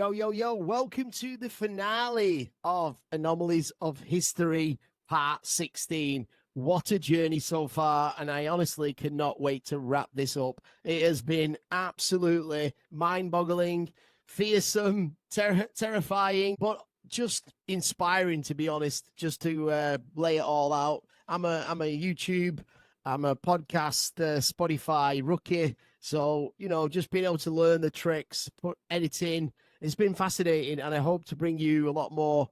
Yo, yo, yo, welcome to the finale of Anomalies of History, Part 16. What a journey so far, and I honestly cannot wait to wrap this up. It has been absolutely mind-boggling, fearsome, terrifying, but just inspiring, to be honest, just to lay it all out. I'm a YouTube, I'm a podcast, Spotify rookie, so, just being able to learn the tricks, put editing, it's been fascinating, and I hope to bring you a lot more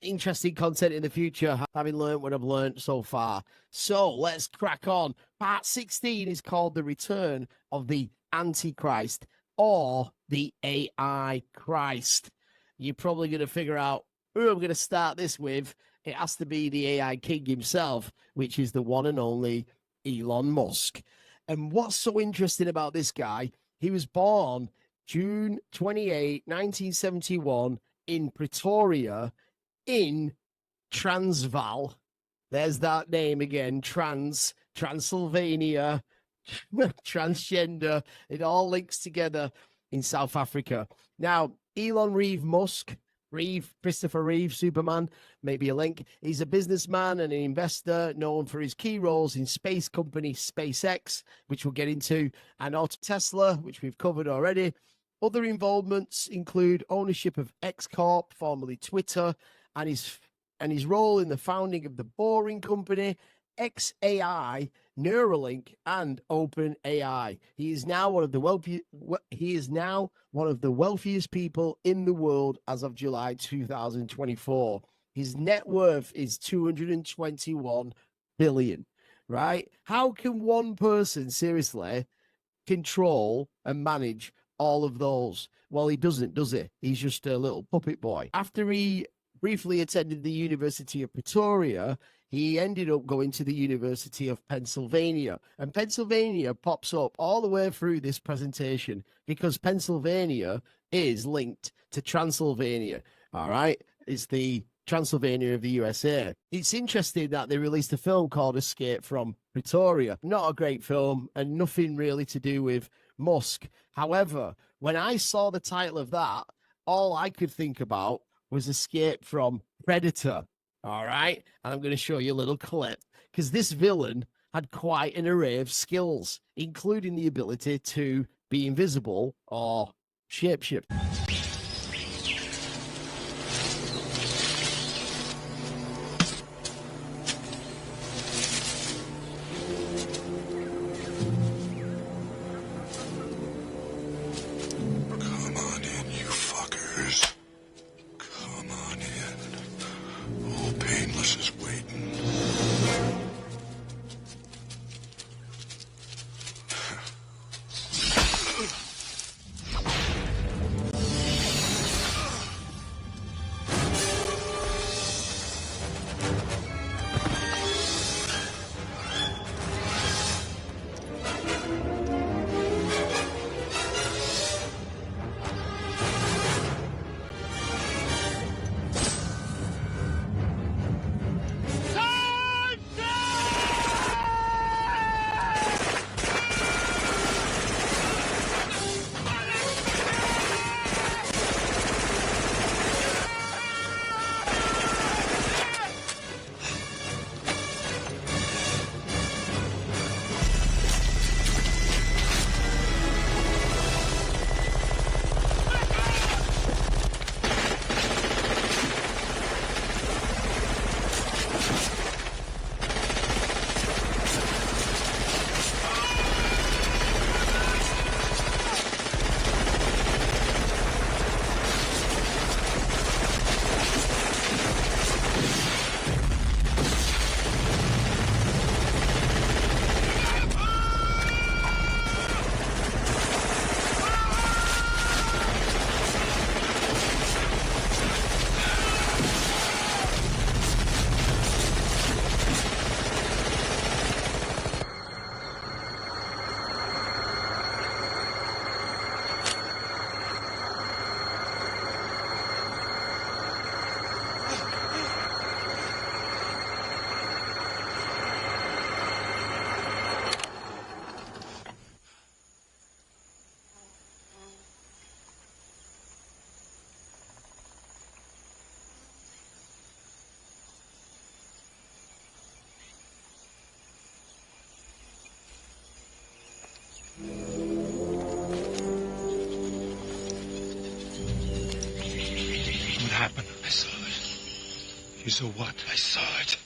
interesting content in the future, having learned what I've learned so far. So let's crack on. Part 16 is called The Return of the Antichrist, or the AI Christ. You're probably going to figure out who I'm going to start this with. It has to be the AI king himself, which is the one and only Elon Musk. And what's so interesting about this guy, he was born June 28, 1971, in Pretoria, in Transvaal. There's that name again, Transylvania, transgender. It all links together in South Africa. Now, Elon Reeve Musk, Christopher Reeve, Superman, maybe a link. He's a businessman and an investor known for his key roles in space company SpaceX, which we'll get into, and also Tesla, which we've covered already. Other involvements include ownership of X Corp, formerly Twitter, and his role in the founding of the Boring Company, XAI, Neuralink, and OpenAI. He is now one of the wealthiest people in the world as of July 2024. His net worth is 221 billion. Right? How can one person seriously control and manage all of those? Well, he doesn't, does he? He's just a little puppet boy. After he briefly attended the University of Pretoria, he ended up going to the University of Pennsylvania. And Pennsylvania pops up all the way through this presentation because Pennsylvania is linked to Transylvania. All right? It's the Transylvania of the USA. It's interesting that they released a film called Escape from Pretoria. Not a great film and nothing really to do with Musk. However, when I saw the title of that, all I could think about was Escape from Predator. All right. And I'm going to show you a little clip because this villain had quite an array of skills, including the ability to be invisible or shapeshift. happened. I saw it. You saw what? I saw it.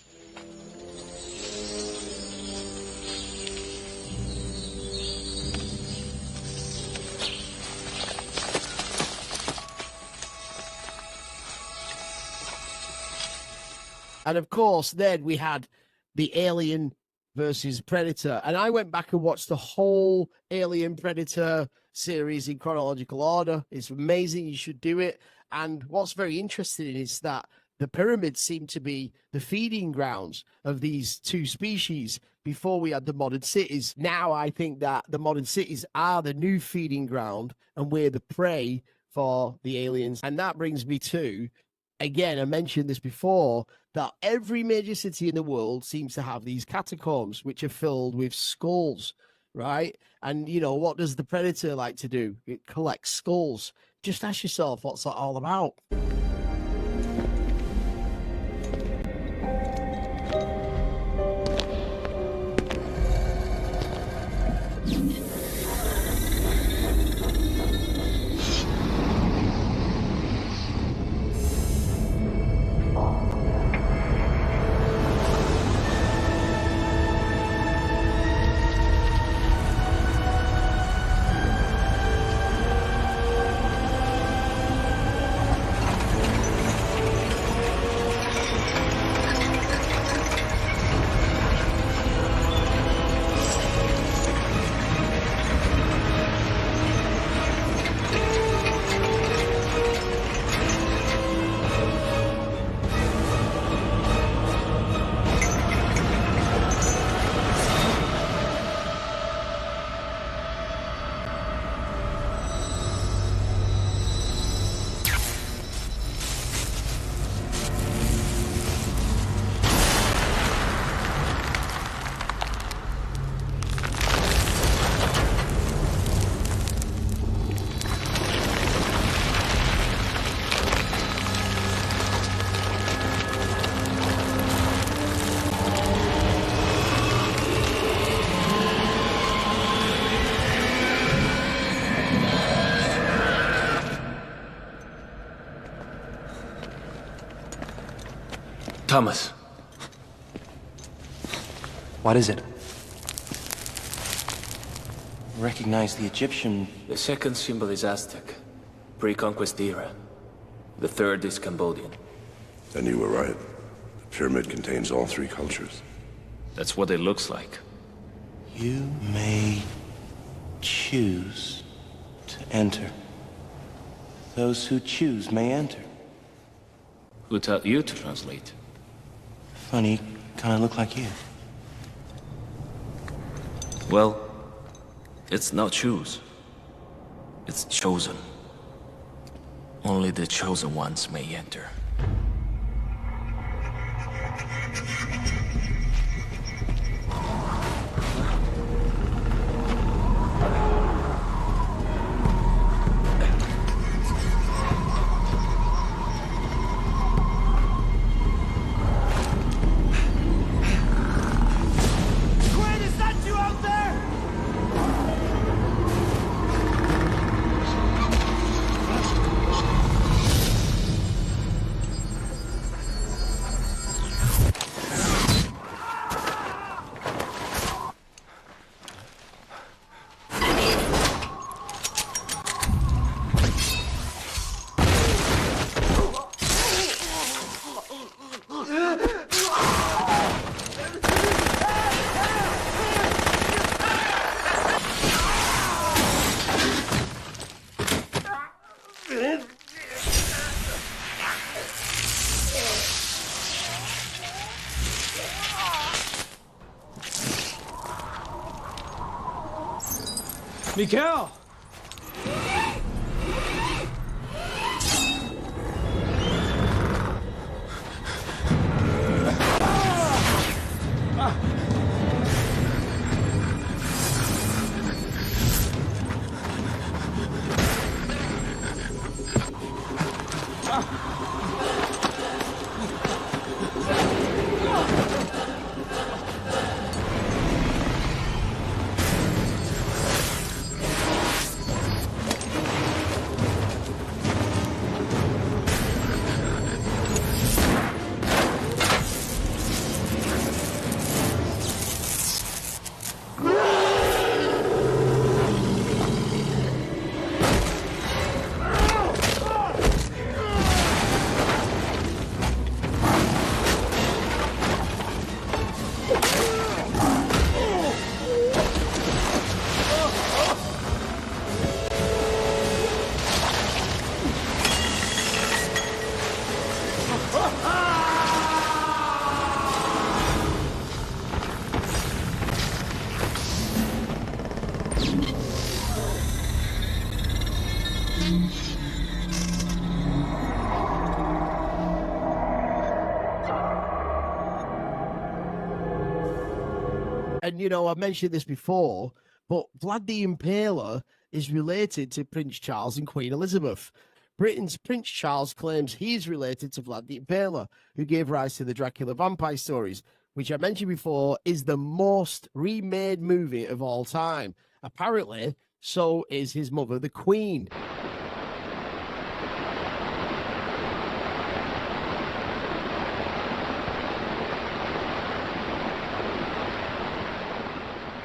And of course, then we had the Alien versus Predator. And I went back and watched the whole Alien Predator series in chronological order. It's amazing. You should do it. And what's very interesting is that the pyramids seem to be the feeding grounds of these two species before we had the modern cities. Now I think that the modern cities are the new feeding ground and we're the prey for the aliens. And that brings me to, again, I mentioned this before, that every major city in the world seems to have these catacombs, which are filled with skulls, right? And, you know, what does the Predator like to do? It collects skulls. Just ask yourself, what's that all about? Thomas. What is it? Recognize the Egyptian... The second symbol is Aztec, pre-conquest era. The third is Cambodian. Then you were right. The pyramid contains all three cultures. That's what it looks like. You may choose to enter. Those who choose may enter. Who taught you to translate? Funny, kind of look like you. Well, it's not choose. It's chosen. Only the chosen ones may enter. Mikael! And, you know, I've mentioned this before, but Vlad the Impaler is related to Prince Charles and Queen Elizabeth. Britain's Prince Charles claims he's related to Vlad the Impaler, who gave rise to the Dracula vampire stories, which I mentioned before is the most remade movie of all time. Apparently, so is his mother, the Queen.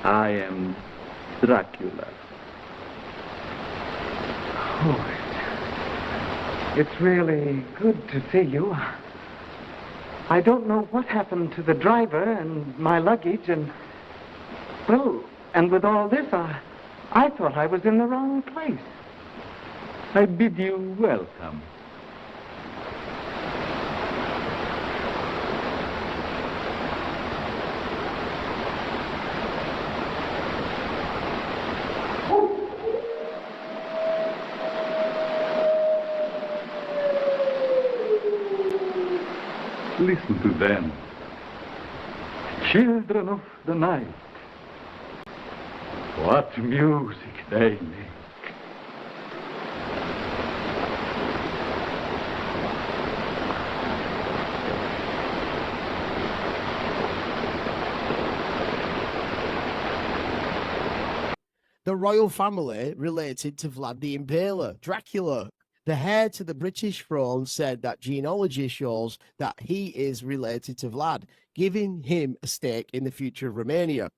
I am Dracula. Oh, it's really good to see you. I don't know what happened to the driver and my luggage and, well, and with all this, I thought I was in the wrong place. I bid you welcome. Listen to them. Children of the night. What music they make. The royal family related to Vlad the Impaler, Dracula. The heir to the British throne said that genealogy shows that he is related to Vlad, giving him a stake in the future of Romania.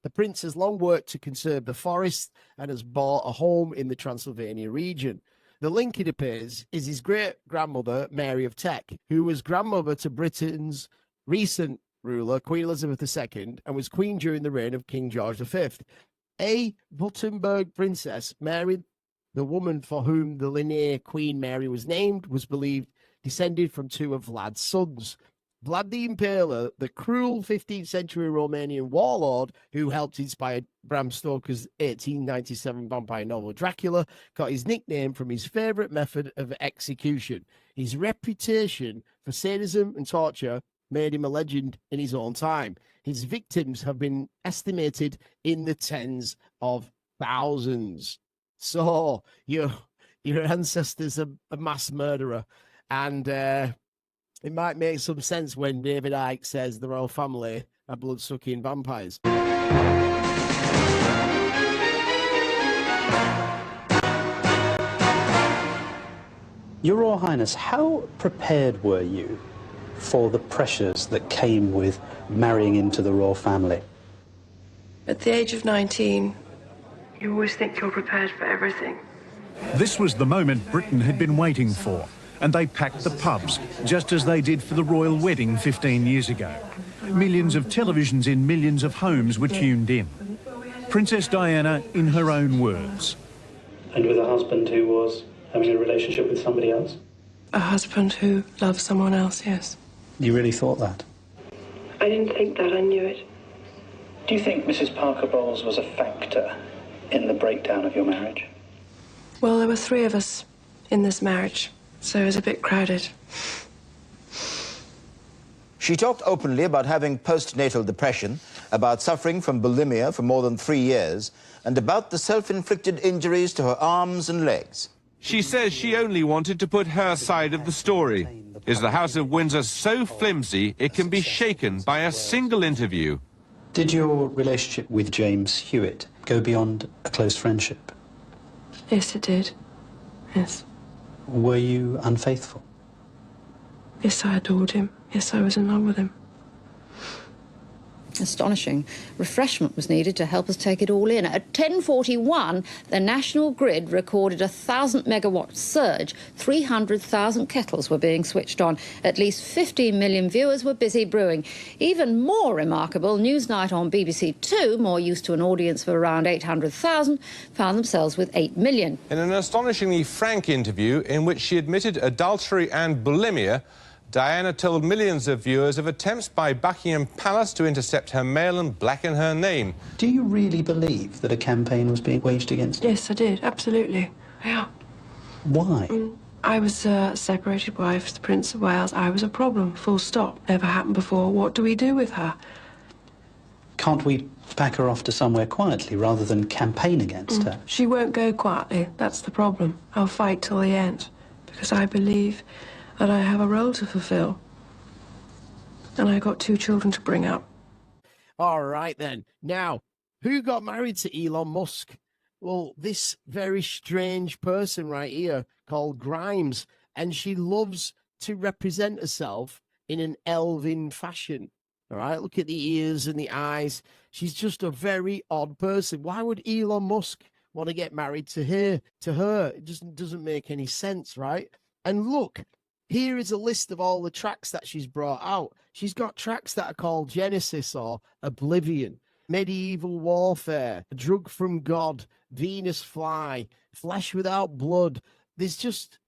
The prince has long worked to conserve the forests and has bought a home in the Transylvania region. The link, it appears, is his great-grandmother, Mary of Teck, who was grandmother to Britain's recent ruler, Queen Elizabeth II, and was queen during the reign of King George V. A Württemberg princess, Mary, the woman for whom the linear Queen Mary was named, was believed descended from two of Vlad's sons. Vlad the Impaler, the cruel 15th century Romanian warlord who helped inspire Bram Stoker's 1897 vampire novel Dracula, got his nickname from his favourite method of execution. His reputation for sadism and torture made him a legend in his own time. His victims have been estimated in the tens of thousands. So your ancestor's a mass murderer, and it might make some sense when David Icke says the royal family are blood-sucking vampires. Your Royal Highness, how prepared were you for the pressures that came with marrying into the royal family? At the age of 19, you always think you're prepared for everything. This was the moment Britain had been waiting for, and they packed the pubs, just as they did for the royal wedding 15 years ago. Millions of televisions in millions of homes were tuned in. Princess Diana in her own words. And with a husband who was having a relationship with somebody else? A husband who loves someone else, yes. You really thought that? I didn't think that, I knew it. Do you think Mrs. Parker Bowles was a factor in the breakdown of your marriage? Well, there were three of us in this marriage, so it was a bit crowded. She talked openly about having postnatal depression, about suffering from bulimia for more than 3 years, and about the self-inflicted injuries to her arms and legs. She says she only wanted to put her side of the story. Is the House of Windsor so flimsy it can be shaken by a single interview? Did your relationship with James Hewitt go beyond a close friendship? Yes, it did. Yes. Were you unfaithful? Yes, I adored him. Yes, I was in love with him. Astonishing. Refreshment was needed to help us take it all in. At 10:41, the national grid recorded a 1,000 megawatt surge. 300,000 kettles were being switched on. At least 15 million viewers were busy brewing. Even more remarkable, Newsnight on BBC Two, more used to an audience of around 800,000, found themselves with 8 million. In an astonishingly frank interview in which she admitted adultery and bulimia, Diana told millions of viewers of attempts by Buckingham Palace to intercept her mail and blacken her name. Do you really believe that a campaign was being waged against you? Yes, I did. Absolutely. Yeah. Why? I was a separated wife of the Prince of Wales. I was a problem, full stop. Never happened before. What do we do with her? Can't we pack her off to somewhere quietly rather than campaign against her? She won't go quietly. That's the problem. I'll fight till the end, because I believe that I have a role to fulfill. And I got 2 children to bring up. All right, then. Now, who got married to Elon Musk? Well, this very strange person right here called Grimes, and she loves to represent herself in an elven fashion. All right, look at the ears and the eyes. She's just a very odd person. Why would Elon Musk want to get married to her? It just doesn't make any sense, right? And look, here is a list of all the tracks that she's brought out. She's got tracks that are called Genesis or Oblivion, Medieval Warfare, A Drug from God, Venus Fly, Flesh Without Blood. There's just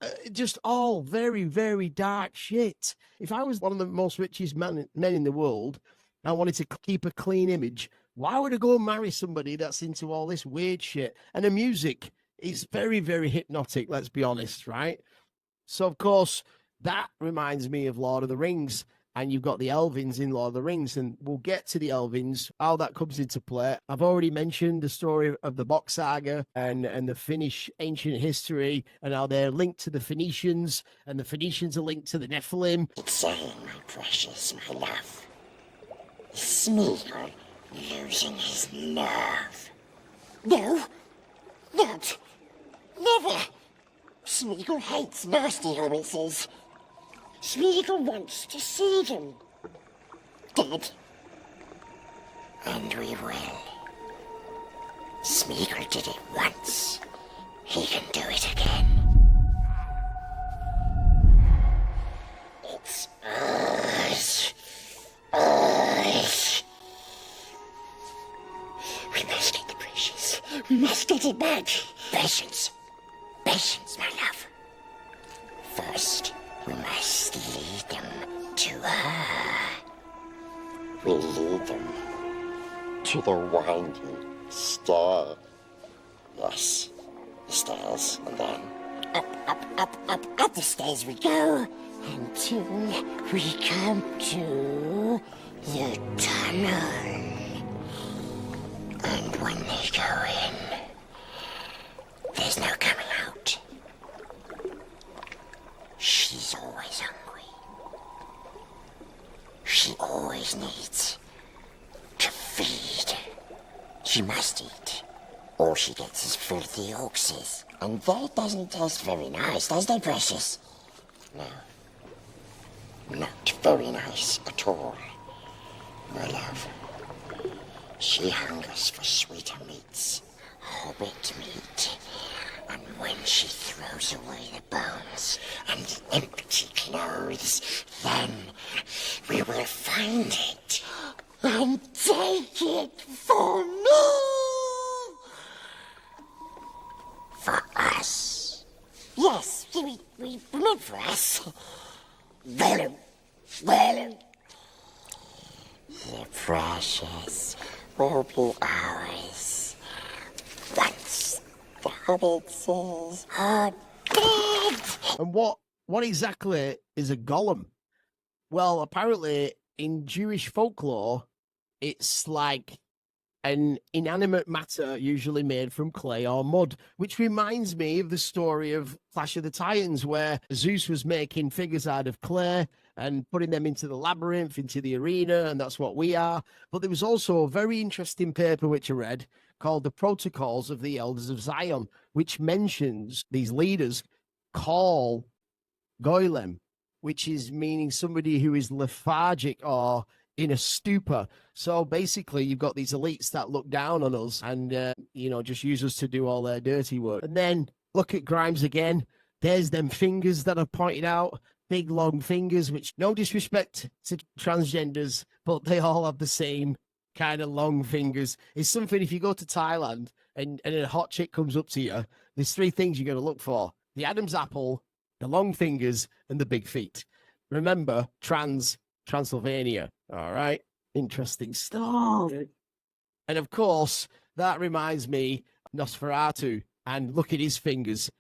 all very, very dark shit. If I was one of the most richest men in the world, and I wanted to keep a clean image, why would I go and marry somebody that's into all this weird shit? And the music is very, very hypnotic, let's be honest, right? So, of course, that reminds me of Lord of the Rings. And you've got the Elvins in Lord of the Rings, and we'll get to the Elvins, how that comes into play. I've already mentioned the story of the Box Saga and the Finnish ancient history, and how they're linked to the Phoenicians, and the Phoenicians are linked to the Nephilim. It's saying, my precious, my love, Smeagol losing his nerve. No, not. Never. Smeagol hates nasty hobbitses. Smeagol wants to see them dead. And we will. Smeagol did it once. He can do it again. It's us. Us. We must get the precious. We must get it back. Patience. Patience, my love. First, we must lead them to her. We lead them to the winding stair. Yes, the stairs, and then up the stairs we go until we come to the tunnel. And when they go in, there's no coming out. She's always hungry. She always needs to feed. She must eat. All she gets is filthy oxes. And that doesn't taste very nice, does it, precious? No. Not very nice at all, my love. She hungers for sweeter meats, hobbit meat. And when she throws away the bones and the empty clothes, then we will find it and take it for me. For us. Yes, we meant for us. Well, the precious will be ours once the hobbits are dead. And what exactly is a golem? Well, apparently in Jewish folklore, it's like an inanimate matter usually made from clay or mud, which reminds me of the story of Clash of the Titans, where Zeus was making figures out of clay and putting them into the labyrinth, into the arena, and that's what we are. But there was also a very interesting paper which I read called The Protocols of the Elders of Zion, which mentions these leaders call Goylem, which is meaning somebody who is lethargic or in a stupor. So basically, you've got these elites that look down on us and, just use us to do all their dirty work. And then look at Grimes again. There's them fingers that are pointed out, big long fingers, which no disrespect to transgenders, but they all have the same kind of long fingers. It's something if you go to Thailand and a hot chick comes up to you, there's 3 things you're going to look for: the Adam's apple, the long fingers, and the big feet. Remember, Transylvania. All right. Interesting stuff. And of course, that reminds me of Nosferatu. And look at his fingers.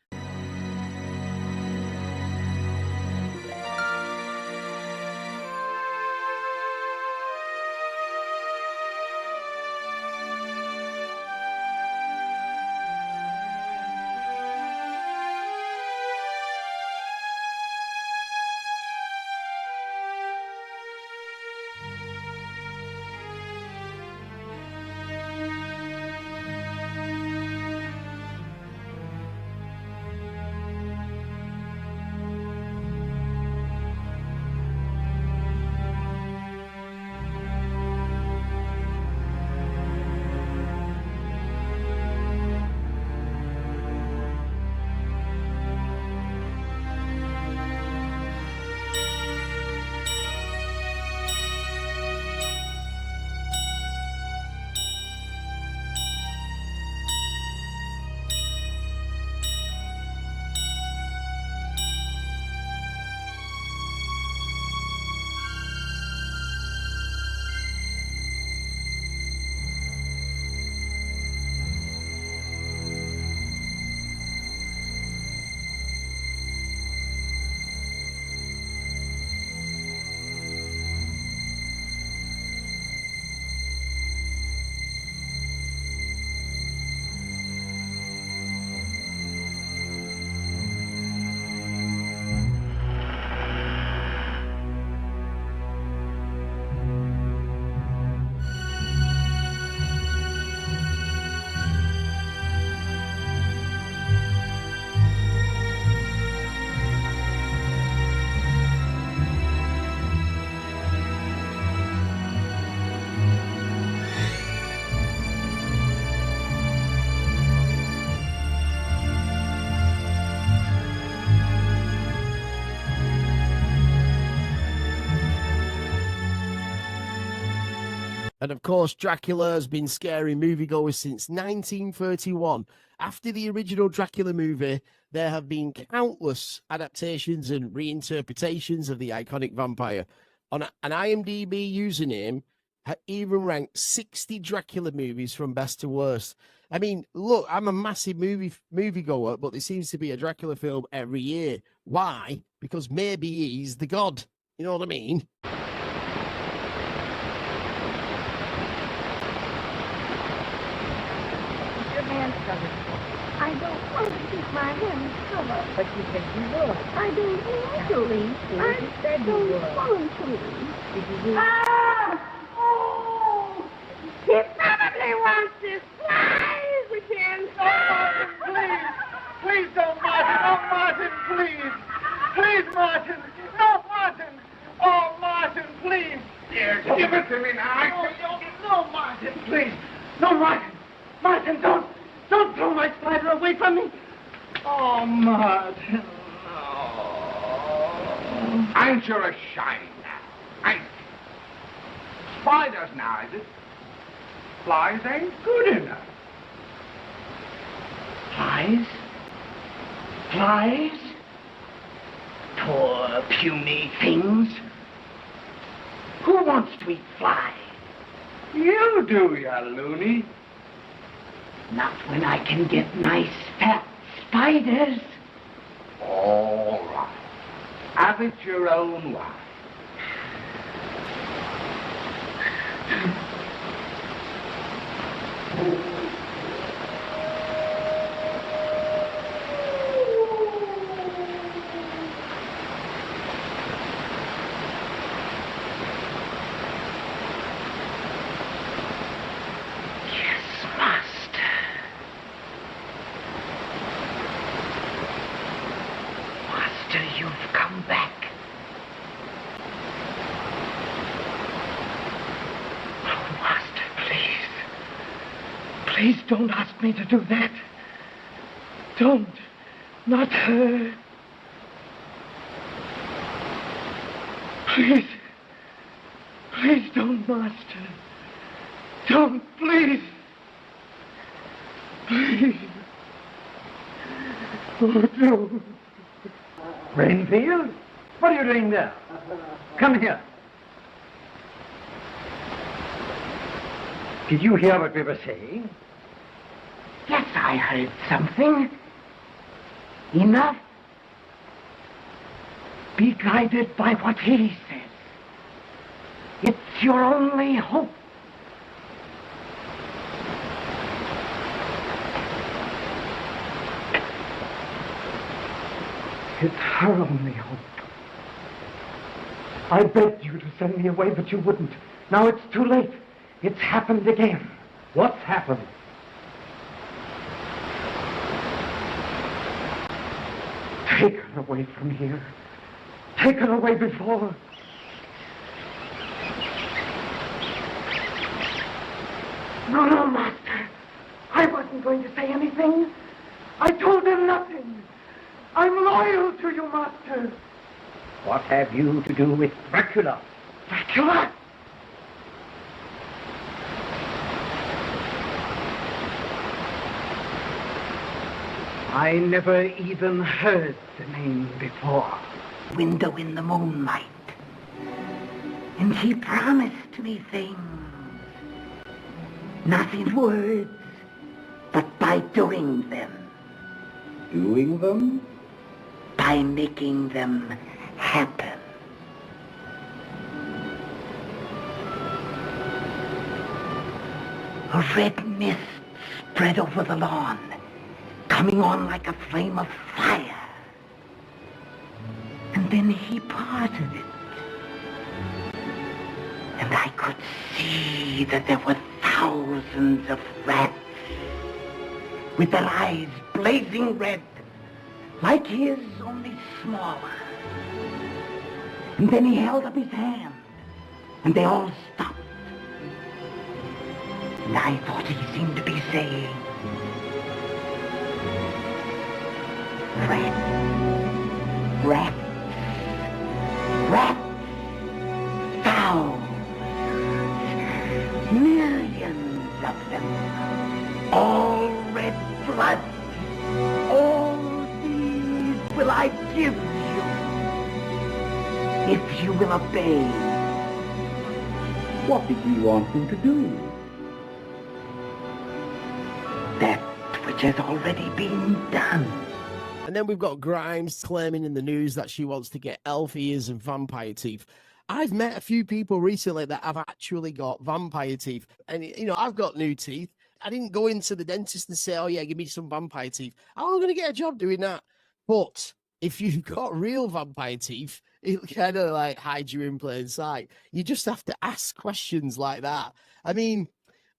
And of course, Dracula has been scaring moviegoers since 1931. After the original Dracula movie, there have been countless adaptations and reinterpretations of the iconic vampire. On an IMDb username, even ranked 60 Dracula movies from best to worst. I mean, look, I'm a massive moviegoer, but there seems to be a Dracula film every year. Why? Because maybe he's the god. You know what I mean? I don't want to keep my hands covered. But you think you will. I don't want to. I don't want to. Did you do Oh! He probably wants to fly again. No, Martin, please. Please don't, Martin. Oh, Martin, please. Please, Martin. No, Martin. Oh, Martin, please. Here, give it to me now. No, Martin, please. No, Martin. Martin, don't throw my spider away from me. Oh, Martin. Oh. Ain't you ashamed now? Ain't you? Spiders now, is it? Flies ain't good enough. Flies? Flies? Poor, puny things. Who wants to eat flies? You do, you loony. Not when I can get nice, fat spiders. All right. Have it your own way. You've come back. Oh, Master, please. Please don't ask me to do that. Don't. Not her. Please. Please don't, Master. Don't, please. Please. Oh, don't. Renfield? What are you doing there? Come here. Did you hear what we were saying? Yes, I heard something. Enough. Be guided by what he says. It's your only hope. It's her only hope. I begged you to send me away, but you wouldn't. Now it's too late. It's happened again. What's happened? Take her away from here. Take her away before. No, Master. I wasn't going to say anything. I told him nothing. I'm loyal to you, Master. What have you to do with Dracula? Dracula? I never even heard the name before. Window in the moonlight. And he promised me things. Not in words, but by doing them. Doing them? By making them happen. A red mist spread over the lawn, coming on like a flame of fire. And then he parted it. And I could see that there were thousands of rats with their eyes blazing red, like his, only smaller. And then he held up his hand, and they all stopped. And I thought he seemed to be saying, rats, rats, rats, thousands, millions of them, all red blood. All these will I give you, if you will obey. What did he want you to do? That which has already been done. And then we've got Grimes claiming in the news that she wants to get elf ears and vampire teeth. I've met a few people recently that have actually got vampire teeth. And, you know, I've got new teeth. I didn't go into the dentist and say, oh, yeah, give me some vampire teeth. How am I going to get a job doing that? But if you've got real vampire teeth, it kind of like hides you in plain sight. You just have to ask questions like that. I mean,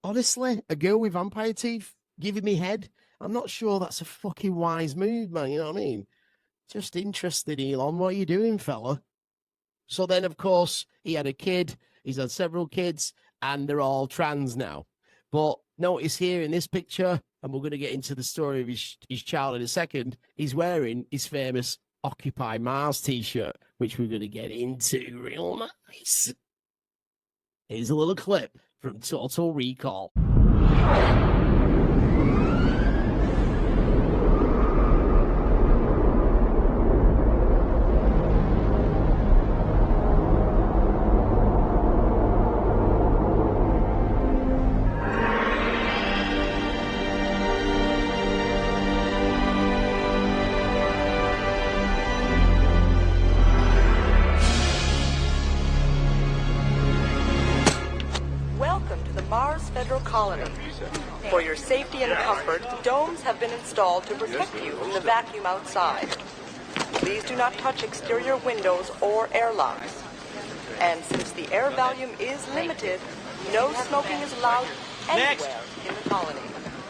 honestly, a girl with vampire teeth giving me head, I'm not sure that's a fucking wise move, man. You know what I mean? Just interested, Elon. What are you doing, fella? So then, of course, he had a kid. He's had several kids, and they're all trans now. But notice here in this picture, and we're going to get into the story of his child in a second, he's wearing his famous Occupy Mars t-shirt, which we're going to get into real nice. Here's a little clip from Total Recall. Colony. For your safety and comfort, domes have been installed to protect you from the vacuum outside. Please do not touch exterior windows or airlocks. And since the air volume is limited, no smoking is allowed anywhere in the colony.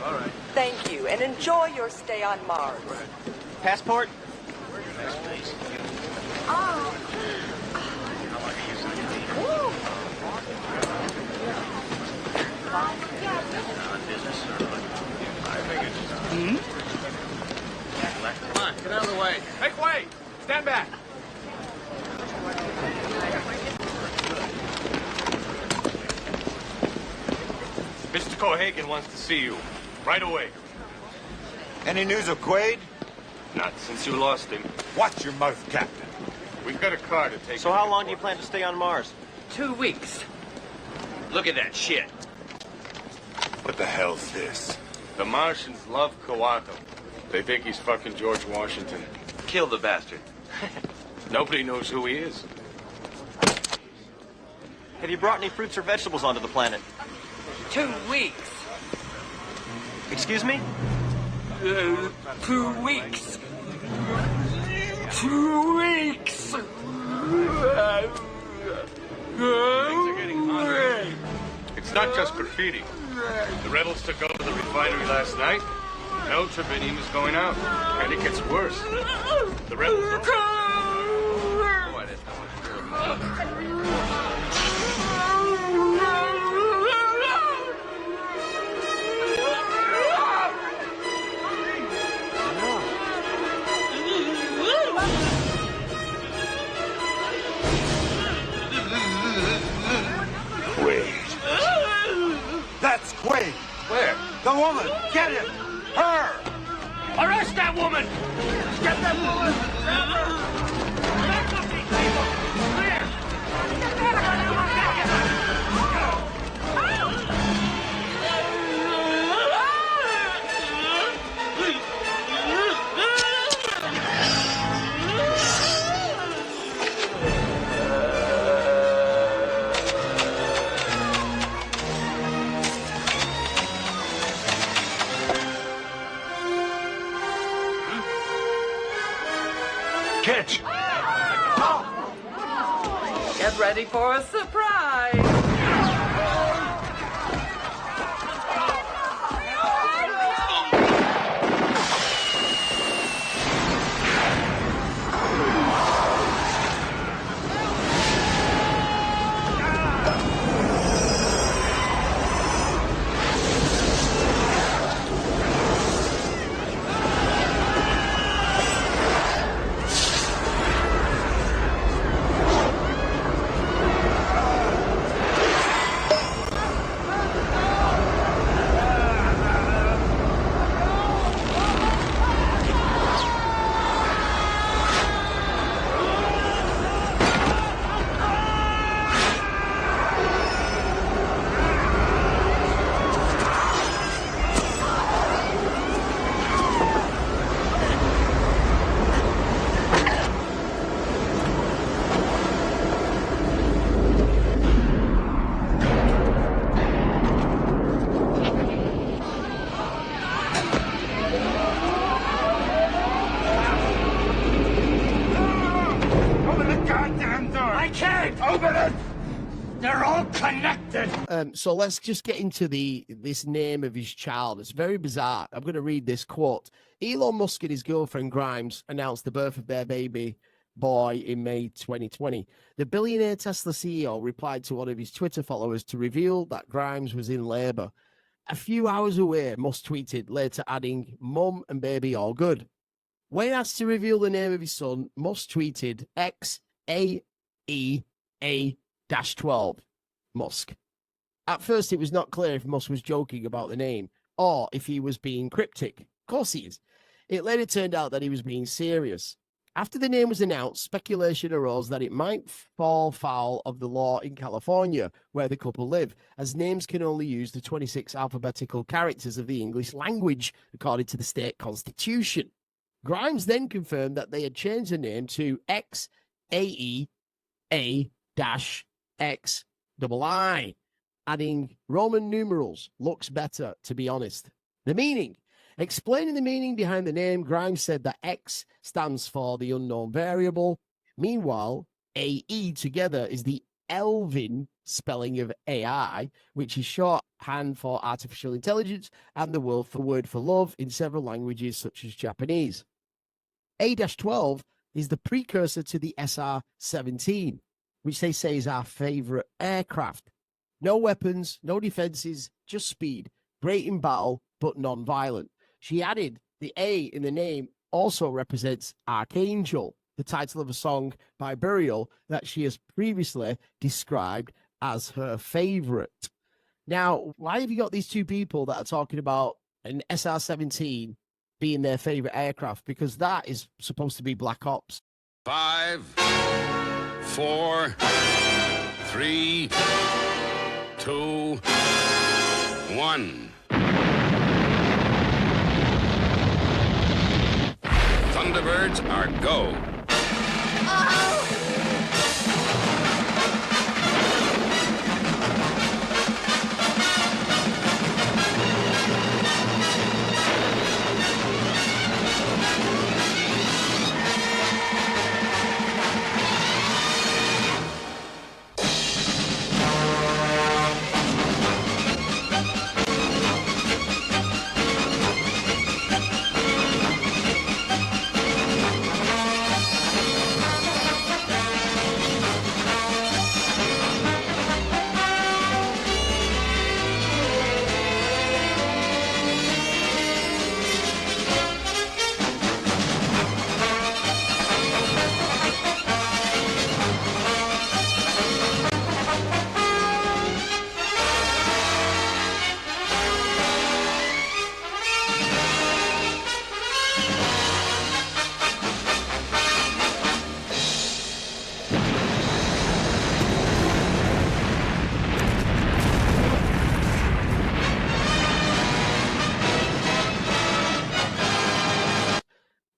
All right. Thank you, and enjoy your stay on Mars. Passport? Come on, get out of the way. Make way! Stand back! Mr. Cohagen wants to see you. Right away. Any news of Quaid? Not since you lost him. Watch your mouth, Captain. We've got a car to take. So how long do you plan to stay on Mars? 2 weeks. Look at that shit. What the hell's this? The Martians love Kawako. They think he's fucking George Washington. Kill the bastard. Nobody knows who he is. Have you brought any fruits or vegetables onto the planet? 2 weeks. Excuse me? 2 weeks. 2 weeks. Things are getting hotter. It's not just graffiti. The rebels took over the refinery last night. No tribunium is going out. And it gets worse. The rebels That's Quaid. Where? The woman. Get him. Her. Arrest that woman! Get that woman! Grab her! Back up these people! Clear! Catch. Get ready for a surprise. Open it! They're all connected! So let's just get into this name of his child. It's very bizarre. I'm going to read this quote. Elon Musk and his girlfriend Grimes announced the birth of their baby boy in May 2020. The billionaire Tesla CEO replied to one of his Twitter followers to reveal that Grimes was in labor. A few hours away, Musk tweeted, later adding, "Mum and baby all good." When asked to reveal the name of his son, Musk tweeted XAEA-12 Musk. At first, it was not clear if Musk was joking about the name or if he was being cryptic. Of course he is. It later turned out that he was being serious. After the name was announced, speculation arose that it might fall foul of the law in California, where the couple live, as names can only use the 26 alphabetical characters of the English language, according to the state constitution. Grimes then confirmed that they had changed the name to XAEA-XII, adding Roman numerals. Looks better, to be honest. The meaning. Explaining the meaning behind the name, Grimes said that X stands for the unknown variable. Meanwhile, AE together is the Elven spelling of AI, which is shorthand for artificial intelligence and the word for love in several languages such as Japanese. A-12 is the precursor to the SR-17, which they say is our favorite aircraft. No weapons, no defenses, just speed. Great in battle, but non-violent. She added the A in the name also represents Archangel, the title of a song by Burial that she has previously described as her favorite. Now, why have you got these two people that are talking about an SR-17 being their favorite aircraft? Because that is supposed to be Black Ops. 5, 4, 3, 2, 1. Thunderbirds are go.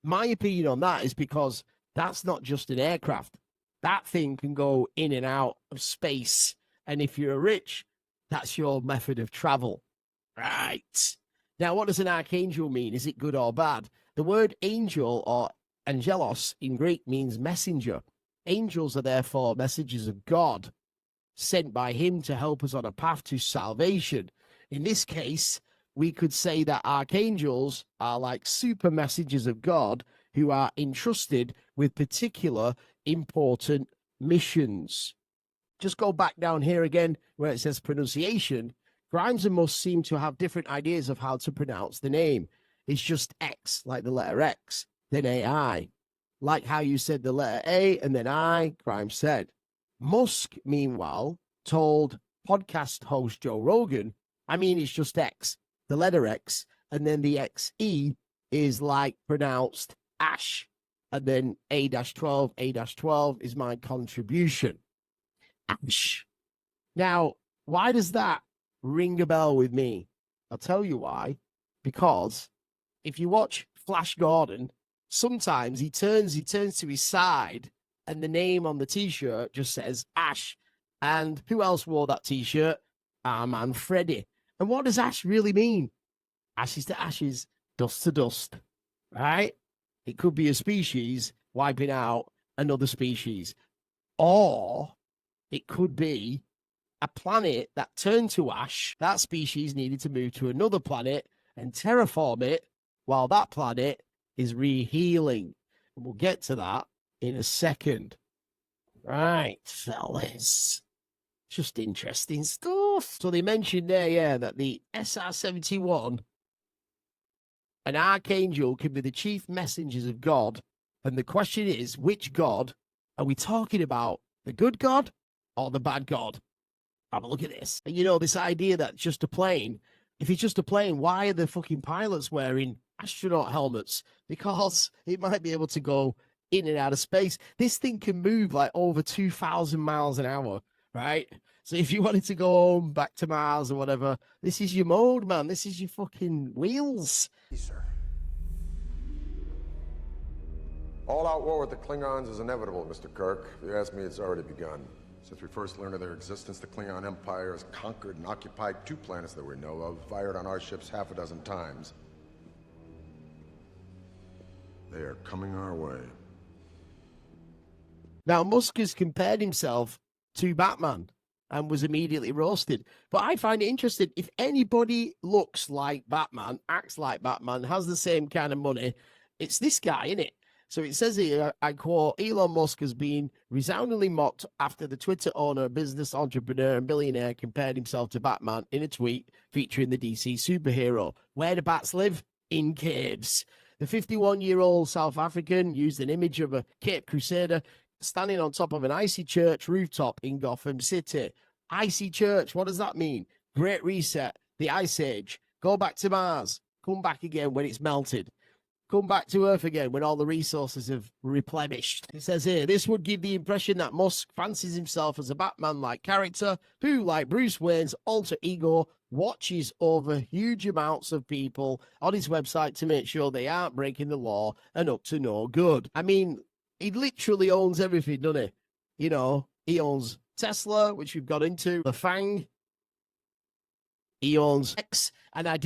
My opinion on that is because that's not just an aircraft. That thing can go in and out of space. And if you're rich, that's your method of travel. Right. Now, what does an archangel mean? Is it good or bad? The word angel or angelos in Greek means messenger. Angels are therefore messengers of God, sent by him to help us on a path to salvation. In this case, we could say that archangels are like super messengers of God who are entrusted with particular important missions. Just go back down here again where it says pronunciation. Grimes and Musk seem to have different ideas of how to pronounce the name. It's just X, like the letter X, then AI. Like how you said the letter A and then I, Grimes said. Musk, meanwhile, told podcast host Joe Rogan, I mean, it's just X, the letter X, and then the XE is like pronounced Ash, and then A-12, A-12 is my contribution. Ash. Now, why does that ring a bell with me? I'll tell you why. Because if you watch Flash Gordon, sometimes he turns to his side and the name on the t-shirt just says Ash. And who else wore that t-shirt? Our man Freddy. And what does Ash really mean? Ashes to ashes, dust to dust, right? It could be a species wiping out another species. Or it could be a planet that turned to ash. That species needed to move to another planet and terraform it while that planet is rehealing. And we'll get to that in a second. Right, fellas. Just interesting stuff. So they mentioned there, yeah, that the SR-71, an archangel, can be the chief messengers of God. And the question is, which God are we talking about? The good God or the bad God? Have a look at this. And you know, this idea that just a plane, if it's just a plane, why are the fucking pilots wearing astronaut helmets? Because it might be able to go in and out of space. This thing can move like over 2,000 miles an hour, right? So if you wanted to go home, back to Mars or whatever, this is your mode, man. This is your fucking wheels. Yes, sir. All-out war with the Klingons is inevitable, Mr. Kirk. If you ask me, it's already begun. Since we first learned of their existence, the Klingon Empire has conquered and occupied 2 planets that we know of, fired on our ships half a dozen times. They are coming our way. Now, Musk has compared himself to Batman and was immediately roasted. But I find it interesting. If anybody looks like Batman, acts like Batman, has the same kind of money, it's this guy, isn't it? So it says here, I quote, Elon Musk has been resoundingly mocked after the Twitter owner, business entrepreneur, and billionaire compared himself to Batman in a tweet featuring the DC superhero. Where do bats live? In caves. The 51-year-old South African used an image of a Cape Crusader standing on top of an icy church rooftop in Gotham City. Icy church, what does that mean? Great reset, the Ice Age. Go back to Mars. Come back again when it's melted. come back to Earth again when all the resources have replenished. It says here, this would give the impression that Musk fancies himself as a Batman-like character who, like Bruce Wayne's alter ego, watches over huge amounts of people on his website to make sure they aren't breaking the law and up to no good. I mean, he literally owns everything, doesn't he? You know, he owns Tesla, which we've got into, the Fang. He owns X, and I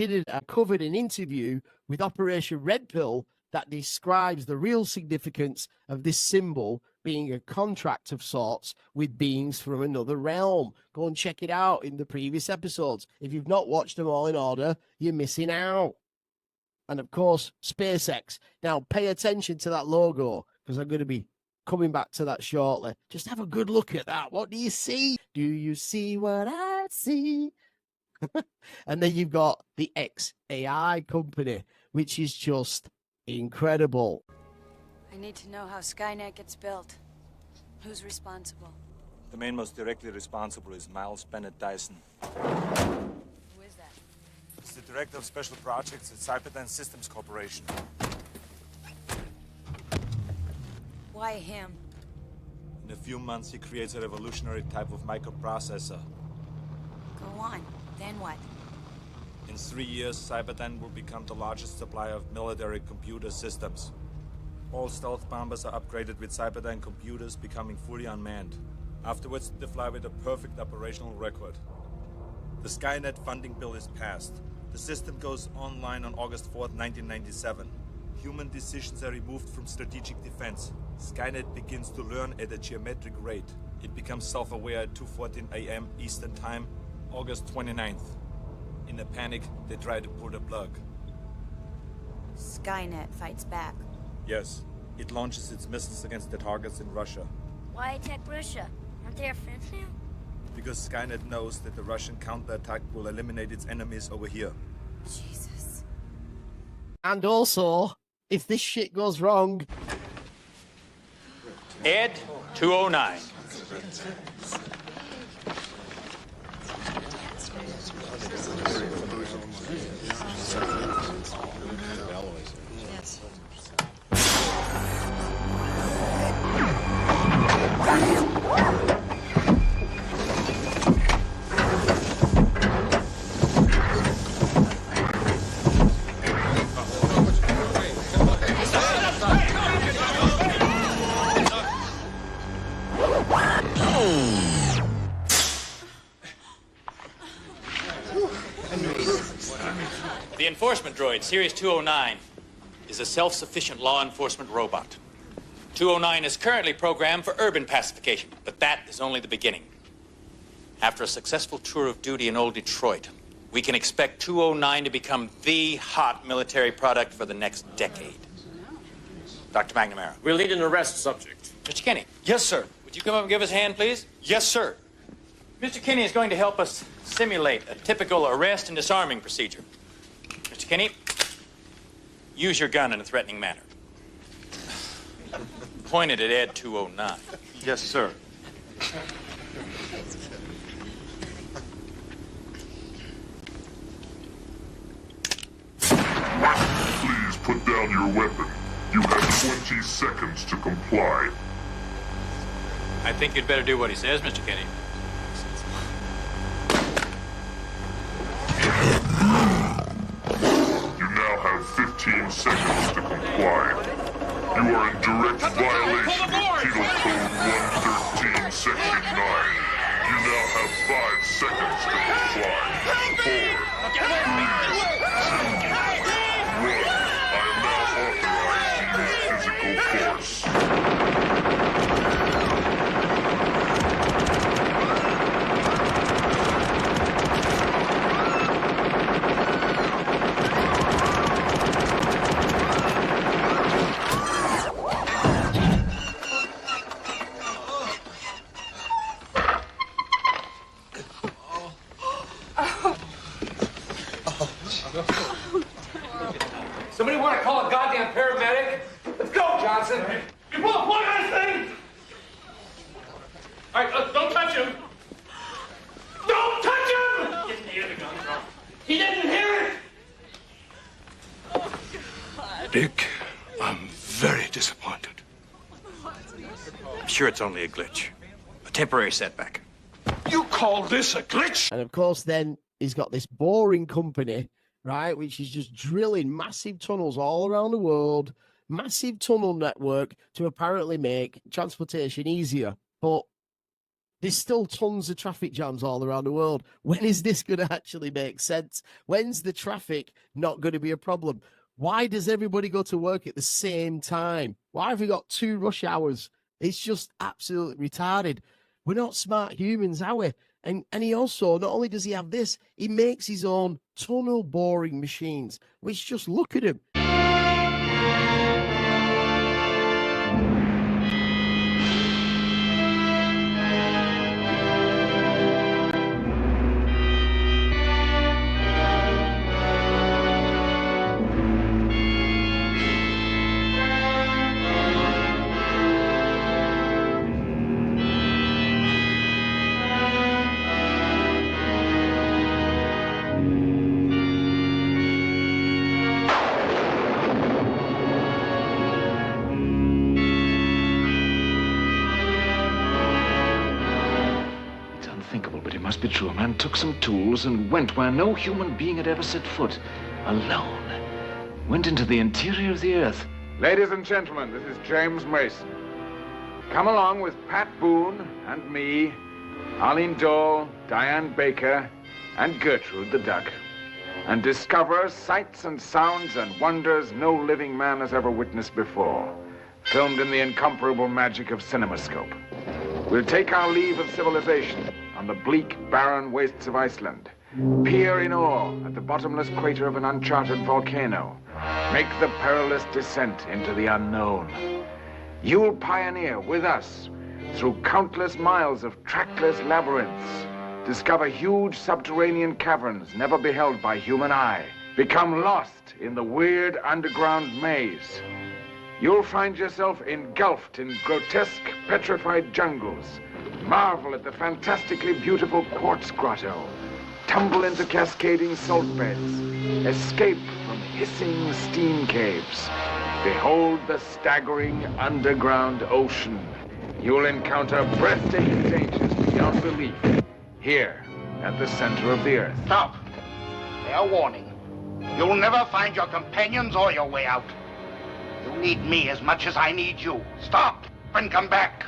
covered an interview with Operation Red Pill that describes the real significance of this symbol being a contract of sorts with beings from another realm. Go and check it out in the previous episodes. If you've not watched them all in order, you're missing out. And of course, SpaceX. Now, pay attention to that logo, because I'm going to be coming back to that shortly. Just have a good look at that. What do you see? Do you see what I see? And then you've got the XAI company, which is just incredible. I need to know how Skynet gets built. Who's responsible? The man most directly responsible is Miles Bennett Dyson. Who is that? He's the director of special projects at Cyberdyne Systems Corporation. Why him? In a few months, he creates a revolutionary type of microprocessor. Go on. Then what? In 3 years, Cyberdyne will become the largest supplier of military computer systems. All stealth bombers are upgraded with Cyberdyne computers, becoming fully unmanned. Afterwards, they fly with a perfect operational record. The Skynet funding bill is passed. The system goes online on August 4th, 1997. Human decisions are removed from strategic defense. Skynet begins to learn at a geometric rate. It becomes self-aware at 2:14 a.m. Eastern Time, August 29th. In a panic, they try to pull the plug. Skynet fights back. Yes, it launches its missiles against the targets in Russia. Why attack Russia? Aren't they our friends now? Because Skynet knows that the Russian counterattack will eliminate its enemies over here. Jesus. And also, if this shit goes wrong... Ed 209. The enforcement droid, Series 209, is a self-sufficient law enforcement robot. 209 is currently programmed for urban pacification, but that is only the beginning. After a successful tour of duty in old Detroit, we can expect 209 to become the hot military product for the next decade. Dr. McNamara. We'll need an arrest subject. Mr. Kinney. Yes, sir. Would you come up and give us a hand, please? Yes, sir. Mr. Kinney is going to help us simulate a typical arrest and disarming procedure. Mr. Kinney, use your gun in a threatening manner. Point it at Ed 209. Yes, sir. Please put down your weapon. You have 20 seconds to comply. I think you'd better do what he says, Mr. Kinney. You now have 15 seconds to comply. You are in direct violation of Penal Code 113, Section 9. You now have 5 seconds to comply. 4, 3, 2, 1. I am now authorized to use physical force. Somebody want to call a goddamn paramedic? Let's go, Johnson. You pull a plug on this thing! All right, don't touch him. Don't touch him! He didn't hear the gun, He didn't hear it! Dick. it's only a glitch. A temporary setback. You call this a glitch? And of course, then he's got this boring company, right, which is just drilling massive tunnels all around the world, massive tunnel network to apparently make transportation easier. But there's still tons of traffic jams all around the world. When is this going to actually make sense? When's the traffic not going to be a problem? Why does everybody go to work at the same time? Why have we got 2 rush hours? It's just absolutely retarded. We're not smart humans, are we? And he also, not only does he have this, he makes his own tunnel boring machines, which just look at him. Must be true. A man took some tools and went where no human being had ever set foot. Alone. Went into the interior of the earth. Ladies and gentlemen, this is James Mason. Come along with Pat Boone and me, Arlene Dole, Diane Baker, and Gertrude the Duck, and discover sights and sounds and wonders no living man has ever witnessed before, filmed in the incomparable magic of CinemaScope. We'll take our leave of civilization on the bleak, barren wastes of Iceland, peer in awe at the bottomless crater of an uncharted volcano, make the perilous descent into the unknown. You'll pioneer with us through countless miles of trackless labyrinths, discover huge subterranean caverns never beheld by human eye, become lost in the weird underground maze. You'll find yourself engulfed in grotesque, petrified jungles, marvel at the fantastically beautiful quartz grotto, tumble into cascading salt beds, escape from hissing steam caves, behold the staggering underground ocean. You'll encounter breathtaking dangers beyond belief, here at the center of the earth. Stop. Fair warning. You'll never find your companions or your way out. You need me as much as I need you. Stop and come back.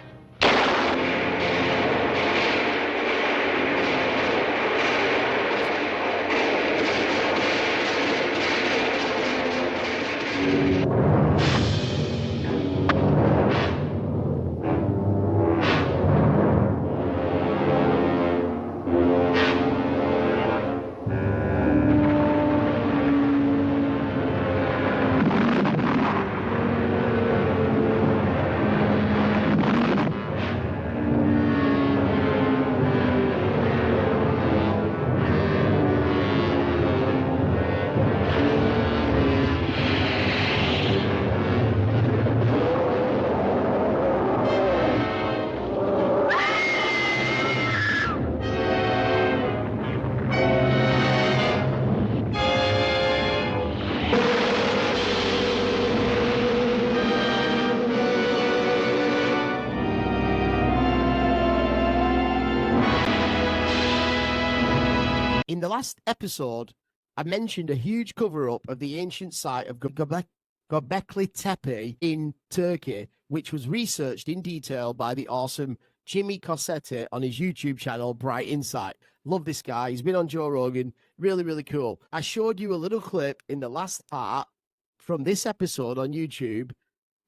In the last episode, I mentioned a huge cover-up of the ancient site of Göbekli Tepe in Turkey, which was researched in detail by the awesome Jimmy Cossetti on his YouTube channel, Bright Insight. Love this guy. He's been on Joe Rogan. Really, really cool. I showed you a little clip in the last part from this episode on YouTube,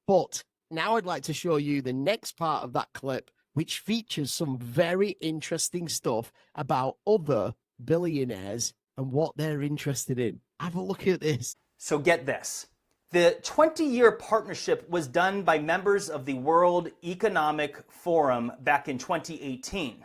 but now I'd like to show you the next part of that clip, which features some very interesting stuff about other billionaires and what they're interested in. Have a look at this. So get this. The 20-year partnership was done by members of the World Economic Forum back in 2018.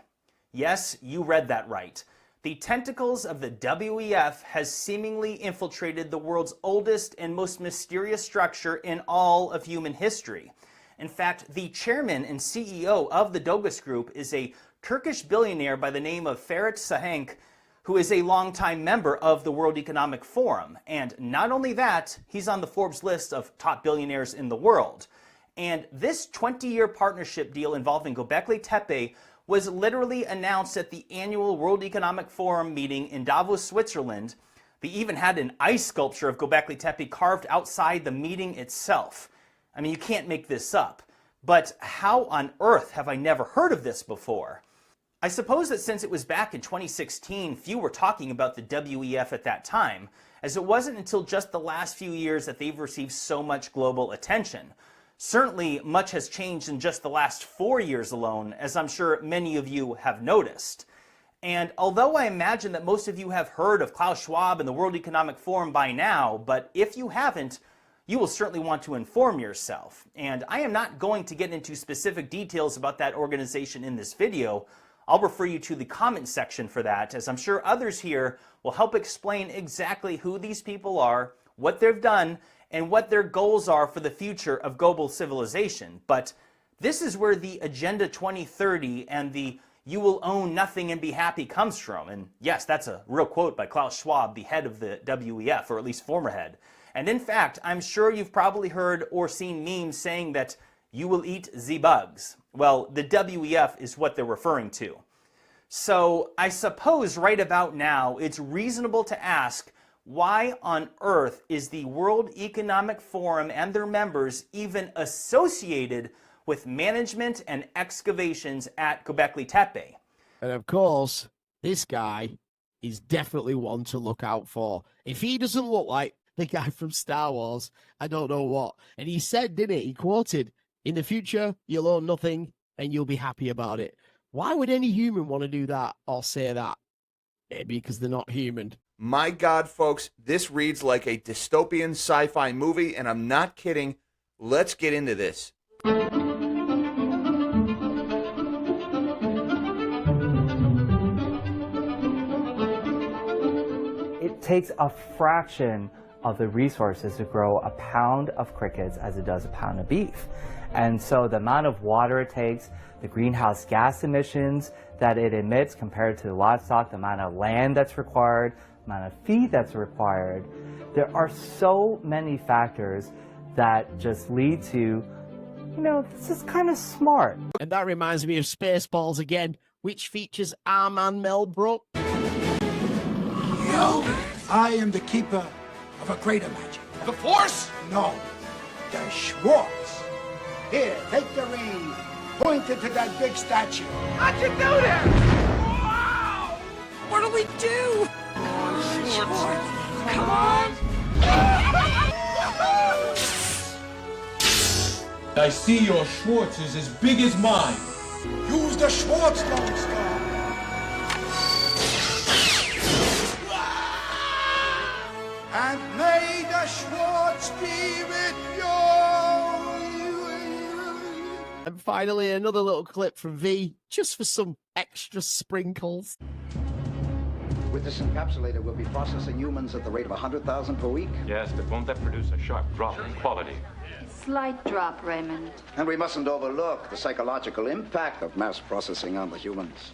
Yes, you read that right. The tentacles of the WEF has seemingly infiltrated the world's oldest and most mysterious structure in all of human history. In fact, the chairman and CEO of the Dogus Group is a Turkish billionaire by the name of Ferit Sahenk, who is a longtime member of the World Economic Forum. And not only that, he's on the Forbes list of top billionaires in the world. And this 20-year partnership deal involving Göbekli Tepe was literally announced at the annual World Economic Forum meeting in Davos, Switzerland. They even had an ice sculpture of Göbekli Tepe carved outside the meeting itself. I mean, you can't make this up. But how on earth have I never heard of this before? I suppose that since it was back in 2016, few were talking about the WEF at that time, as it wasn't until just the last few years that they've received so much global attention. Certainly, much has changed in just the last 4 years alone, as I'm sure many of you have noticed. And although I imagine that most of you have heard of Klaus Schwab and the World Economic Forum by now, but if you haven't, you will certainly want to inform yourself. And I am not going to get into specific details about that organization in this video. I'll refer you to the comment section for that, as I'm sure others here will help explain exactly who these people are, what they've done, and what their goals are for the future of global civilization. But this is where the Agenda 2030 and the "you will own nothing and be happy" comes from. And yes, that's a real quote by Klaus Schwab, the head of the WEF, or at least former head. And in fact, I'm sure you've probably heard or seen memes saying that "you will eat the bugs." Well, the WEF is what they're referring to. So I suppose right about now, it's reasonable to ask, why on earth is the World Economic Forum and their members even associated with management and excavations at Göbekli Tepe? And of course, this guy is definitely one to look out for. If he doesn't look like the guy from Star Wars, I don't know what. And he said, didn't he? He quoted, "In the future, you'll own nothing and you'll be happy about it." Why would any human want to do that or say that? Maybe because they're not human. My God, folks, this reads like a dystopian sci-fi movie, and I'm not kidding. Let's get into this. It takes a fraction of the resources to grow a pound of crickets as it does a pound of beef. And so the amount of water it takes, the greenhouse gas emissions that it emits compared to the livestock, the amount of land that's required, the amount of feed that's required, there are so many factors that just lead to, you know, this is kind of smart. And that reminds me of Spaceballs again, which features our man Mel Brooks. I am the keeper of a greater magic. The Force? No, the Schwartz. Here, take the ring. Point it to that big statue. How'd you do that? Wow! What do we do? Schwartz. Come on! I see your Schwartz is as big as mine. Use the Schwartz, Lone Star. And may the Schwartz be with you. And finally, another little clip from V, just for some extra sprinkles. With this encapsulator, we'll be processing humans at the rate of 100,000 per week. Yes, but won't that produce a sharp drop in quality? Slight drop, Raymond. And we mustn't overlook the psychological impact of mass processing on the humans.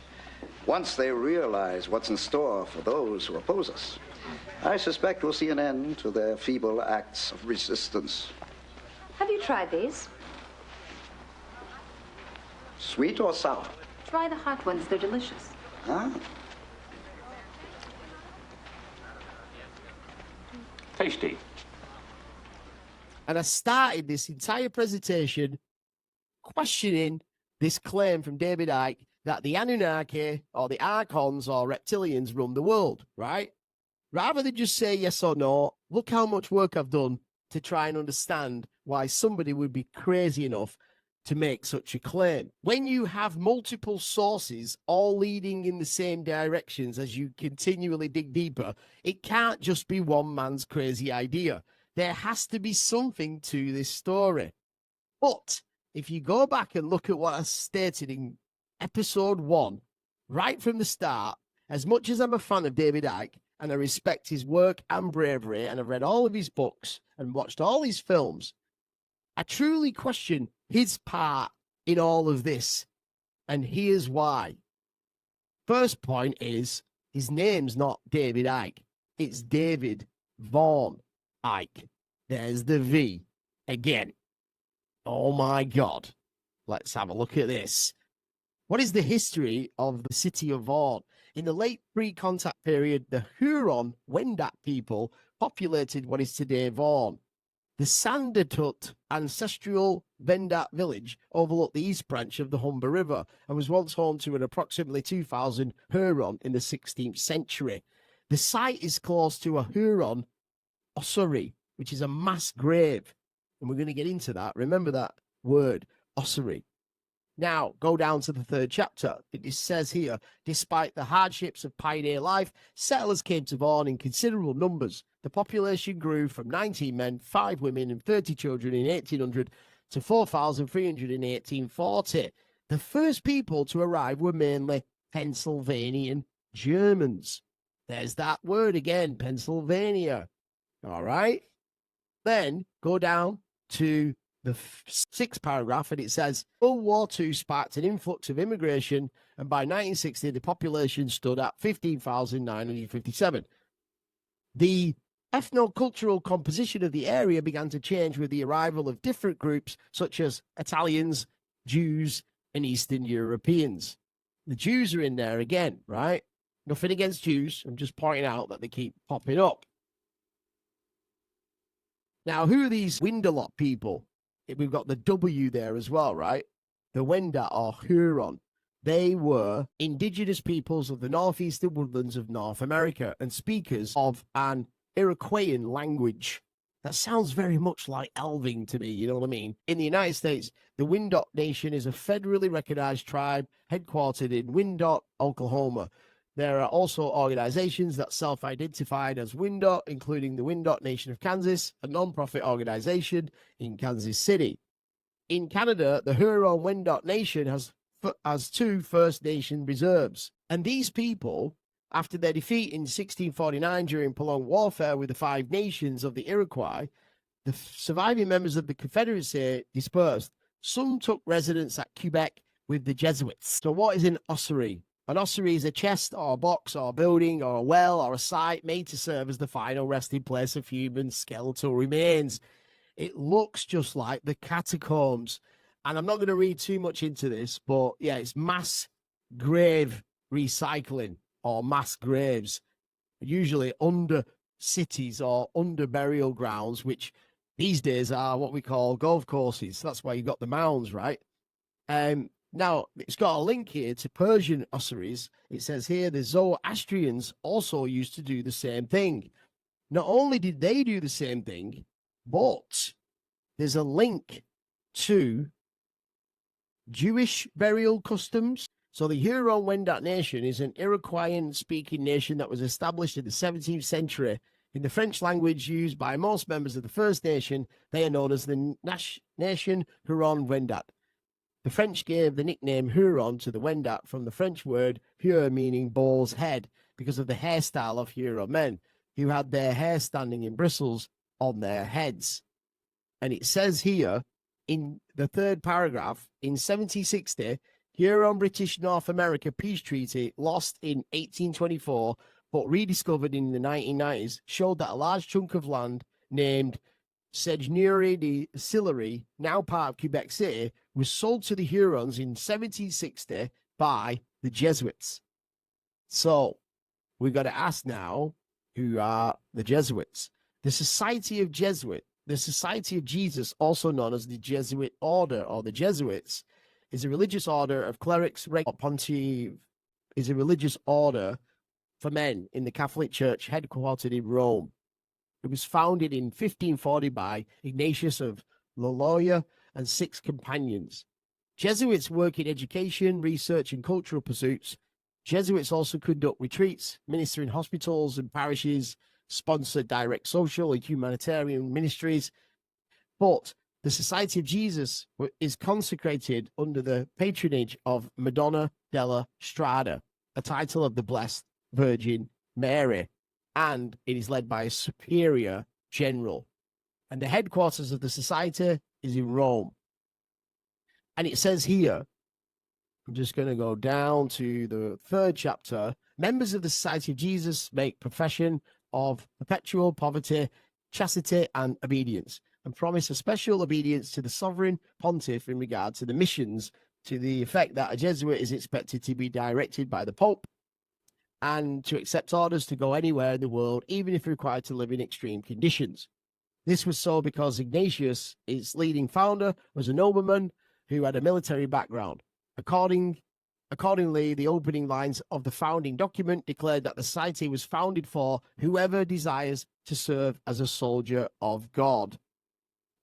Once they realize what's in store for those who oppose us, I suspect we'll see an end to their feeble acts of resistance. Have you tried these? Sweet or sour? Try the hot ones. They're delicious. Huh? Tasty. And I started this entire presentation questioning this claim from David Icke that the Anunnaki or the Archons or reptilians run the world, right? Rather than just say yes or no, look how much work I've done to try and understand why somebody would be crazy enough to make such a claim. When you have multiple sources all leading in the same directions as you continually dig deeper, it can't just be one man's crazy idea. There has to be something to this story. But if you go back and look at what I stated in episode 1, right from the start, as much as I'm a fan of David Icke, and I respect his work and bravery, and I've read all of his books and watched all his films, I truly question his part in all of this, and here's why. First point is, his name's not David Icke, it's David Vaughn Icke. There's the V again. Oh my God. Let's have a look at this. What is the history of the city of Vaughan? In the late pre-contact period, the Huron-Wendat people populated what is today Vaughan. The Sandertut ancestral Wendat village overlooked the east branch of the Humber River and was once home to an approximately 2,000 Huron in the 16th century. The site is close to a Huron ossuary, which is a mass grave. And we're going to get into that. Remember that word, ossuary. Now, go down to the third chapter. It says here, despite the hardships of pioneer life, settlers came to Vaughan in considerable numbers. The population grew from 19 men, 5 women, and 30 children in 1800 to 4,300 in 1840. The first people to arrive were mainly Pennsylvanian Germans. There's that word again, Pennsylvania. All right. Then go down to the sixth paragraph, and it says, World War II sparked an influx of immigration, and by 1960, the population stood at 15,957. The ethno-cultural composition of the area began to change with the arrival of different groups, such as Italians, Jews, and Eastern Europeans. The Jews are in there again, right? Nothing against Jews. I'm just pointing out that they keep popping up. Now, who are these Windelot people? We've got the W there as well, right? The Wendat or Huron. They were indigenous peoples of the northeastern woodlands of North America and speakers of an Iroquoian language. That sounds very much like Elving to me, you know what I mean? In the United States, the Windot Nation is a federally recognized tribe headquartered in Windot, Oklahoma. There are also organizations that self-identified as Windot, including the Windot Nation of Kansas, a non-profit organization in Kansas City. In Canada, the Huron-Wendat Nation has 2 First Nation reserves. And these people, after their defeat in 1649 during prolonged warfare with the 5 nations of the Iroquois, the surviving members of the Confederacy dispersed. Some took residence at Quebec with the Jesuits. So what is an ossuary? An ossuary is a chest or a box or a building or a well or a site made to serve as the final resting place of human skeletal remains. It looks just like the catacombs. And I'm not going to read too much into this, but yeah, it's mass grave recycling or mass graves, usually under cities or under burial grounds, which these days are what we call golf courses. That's why you've got the mounds, right? Now, it's got a link here to Persian ossuaries. It says here the Zoroastrians also used to do the same thing. Not only did they do the same thing, but there's a link to Jewish burial customs. So the Huron-Wendat Nation is an Iroquoian-speaking nation that was established in the 17th century. In the French language used by most members of the First Nation, they are known as the Nation Huron-Wendat. The French gave the nickname Huron to the Wendat from the French word hure, meaning bull's head, because of the hairstyle of Huron men, who had their hair standing in bristles on their heads. And it says here, in the third paragraph, in 1760, Huron-British North America Peace Treaty, lost in 1824, but rediscovered in the 1990s, showed that a large chunk of land named Seigneurie de Sillery, now part of Quebec City, was sold to the Hurons in 1760 by the Jesuits. So we've got to ask now, who are the Jesuits? The Society of Jesus, also known as the Jesuit Order or the Jesuits, is a religious order of clerics, pontiff, is a religious order for men in the Catholic Church headquartered in Rome. It was founded in 1540 by Ignatius of Loyola and 6 companions. Jesuits work in education, research, and cultural pursuits. Jesuits also conduct retreats, minister in hospitals and parishes, sponsor direct social and humanitarian ministries. But the Society of Jesus is consecrated under the patronage of Madonna della Strada, a title of the Blessed Virgin Mary, and it is led by a superior general. And the headquarters of the society is in Rome. And it says here, I'm just going to go down to the third chapter. Members of the Society of Jesus make profession of perpetual poverty, chastity, and obedience. and promise a special obedience to the sovereign pontiff in regard to the missions, to the effect that a Jesuit is expected to be directed by the Pope and to accept orders to go anywhere in the world, even if required to live in extreme conditions. This was so because Ignatius, its leading founder, was a nobleman who had a military background. Accordingly, the opening lines of the founding document declared that the society was founded for whoever desires to serve as a soldier of God.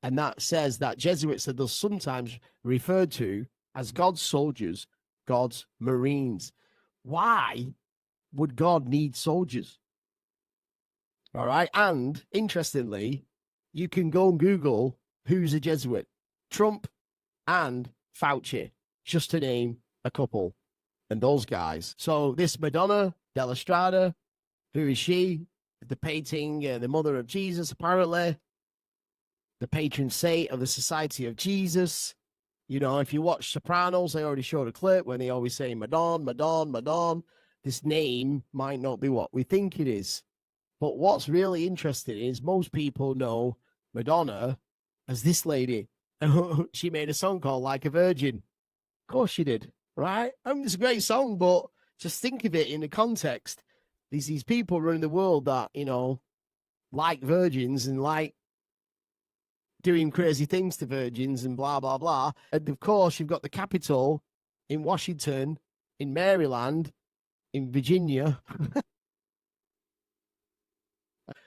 And that says that Jesuits are thus sometimes referred to as God's soldiers, God's Marines. Why would God need soldiers? All right. And interestingly, you can go and Google who's a Jesuit, Trump and Fauci, just to name a couple. And those guys. So this Madonna della Strada, who is she? The painting, the mother of Jesus, apparently. The patron saint of the Society of Jesus. You know, if you watch Sopranos, they already showed a clip when they always say Madonna, Madonna, Madonna. This name might not be what we think it is. But what's really interesting is most people know Madonna as this lady. She made a song called Like a Virgin. Of course she did, right? I mean, it's a great song, but just think of it in the context. These people running the world that, you know, like virgins and like doing crazy things to virgins and blah, blah, blah. And of course, you've got the Capitol in Washington, in Maryland, in Virginia.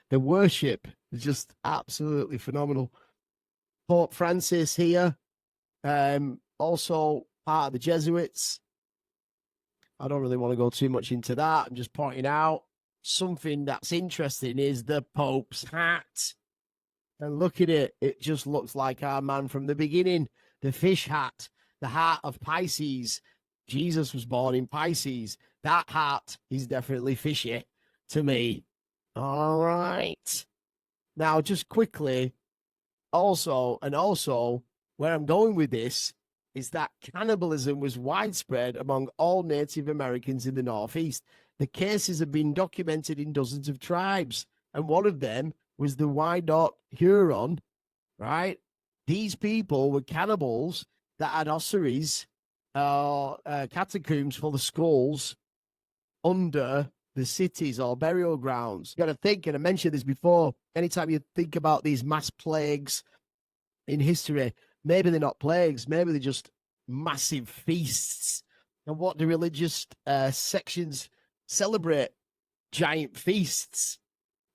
The worship is just absolutely phenomenal. Pope Francis here, also part of the Jesuits. I don't really want to go too much into that. I'm just pointing out something that's interesting is the Pope's hat. And look at it. It just looks like our man from the beginning. The fish hat, the hat of Pisces. Jesus was born in Pisces. That hat is definitely fishy to me. All right. Now, just quickly, also, where I'm going with this is that cannibalism was widespread among all Native Americans in the Northeast. The cases have been documented in dozens of tribes, and one of them was the Wyandotte Huron, right? These people were cannibals that had ossuaries, catacombs full of skulls under the cities or burial grounds. You got to think, and I mentioned this before, anytime you think about these mass plagues in history, maybe they're not plagues, maybe they're just massive feasts. And what the religious sections celebrate? Giant feasts.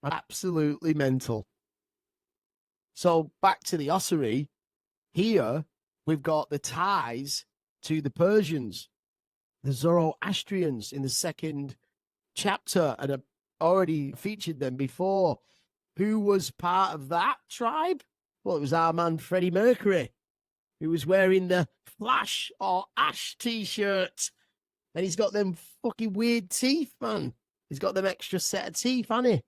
Absolutely mental. So back to the ossuary. Here we've got the ties to the Persians, the Zoroastrians in the second chapter, and I've already featured them before. Who was part of that tribe? Well, it was our man Freddie Mercury, who was wearing the Flash or Ash t-shirt. And he's got them fucking weird teeth, man. He's got them extra set of teeth, hasn't he?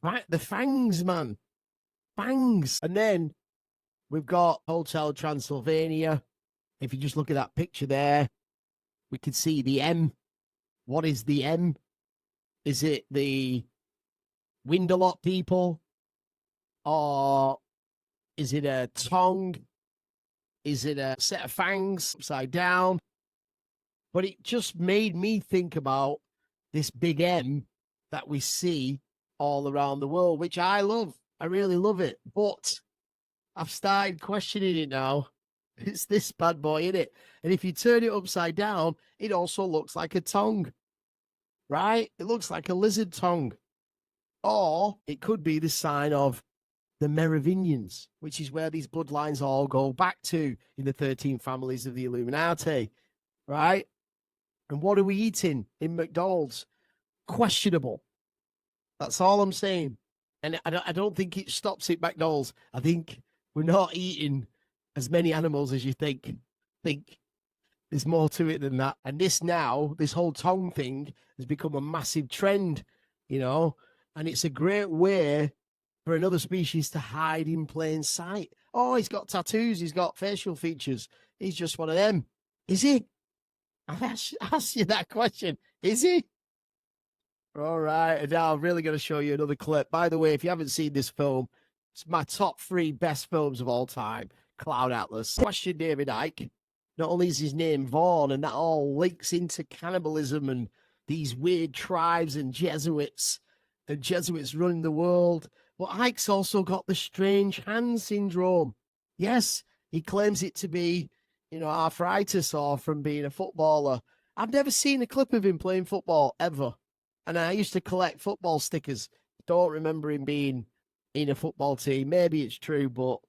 Right, the fangs, man. Fangs. And then we've got Hotel Transylvania. If you just look at that picture there, we can see the M. What is the M? Is it the Windelot people? Or is it a tongue? Is it a set of fangs upside down? But it just made me think about this big M that we see all around the world, which I love. I really love it. But I've started questioning it now. It's this bad boy in it. And if you turn it upside down, it also looks like a tongue, right? It looks like a lizard tongue. Or it could be the sign of the Merovingians, which is where these bloodlines all go back to in the 13 families of the Illuminati, right? And what are we eating in McDonald's? Questionable. That's all I'm saying. And I don't think it stops at McDonald's. I think we're not eating as many animals as you think. I think there's more to it than that. And this whole tongue thing has become a massive trend, you know, and it's a great way for another species to hide in plain sight. Oh, he's got tattoos. He's got facial features. He's just one of them. Is he? I asked you that question. Is he? All right. And now I'm really going to show you another clip. By the way, if you haven't seen this film, It's my top 3 best films of all time. Cloud Atlas. Question David Icke. Not only is his name Vaughn, and that all links into cannibalism and these weird tribes and Jesuits running the world, but Icke's also got the strange hand syndrome. Yes, he claims it to be, arthritis or from being a footballer. I've never seen a clip of him playing football ever. And I used to collect football stickers. Don't remember him being in a football team. Maybe it's true, but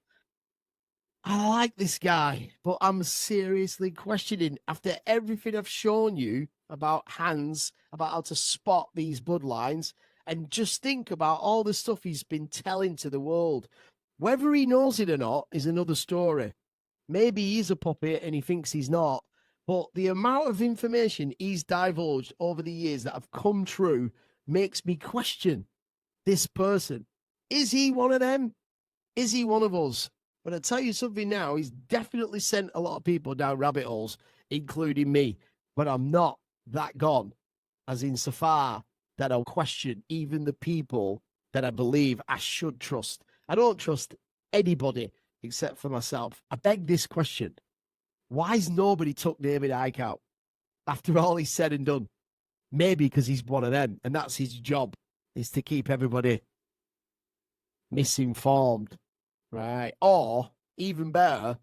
I like this guy. But I'm seriously questioning, after everything I've shown you about hands, about how to spot these bloodlines, and just think about all the stuff he's been telling to the world. Whether he knows it or not is another story. Maybe he's a puppet and he thinks he's not. But the amount of information he's divulged over the years that have come true makes me question this person. Is he one of them? Is he one of us? But I tell you something now, he's definitely sent a lot of people down rabbit holes, including me. But I'm not that gone, as in so far that I'll question even the people that I believe I should trust. I don't trust anybody except for myself. I beg this question. Why's nobody took David Icke out after all he's said and done? Maybe because he's one of them, and that's his job, is to keep everybody misinformed, right? Or, even better,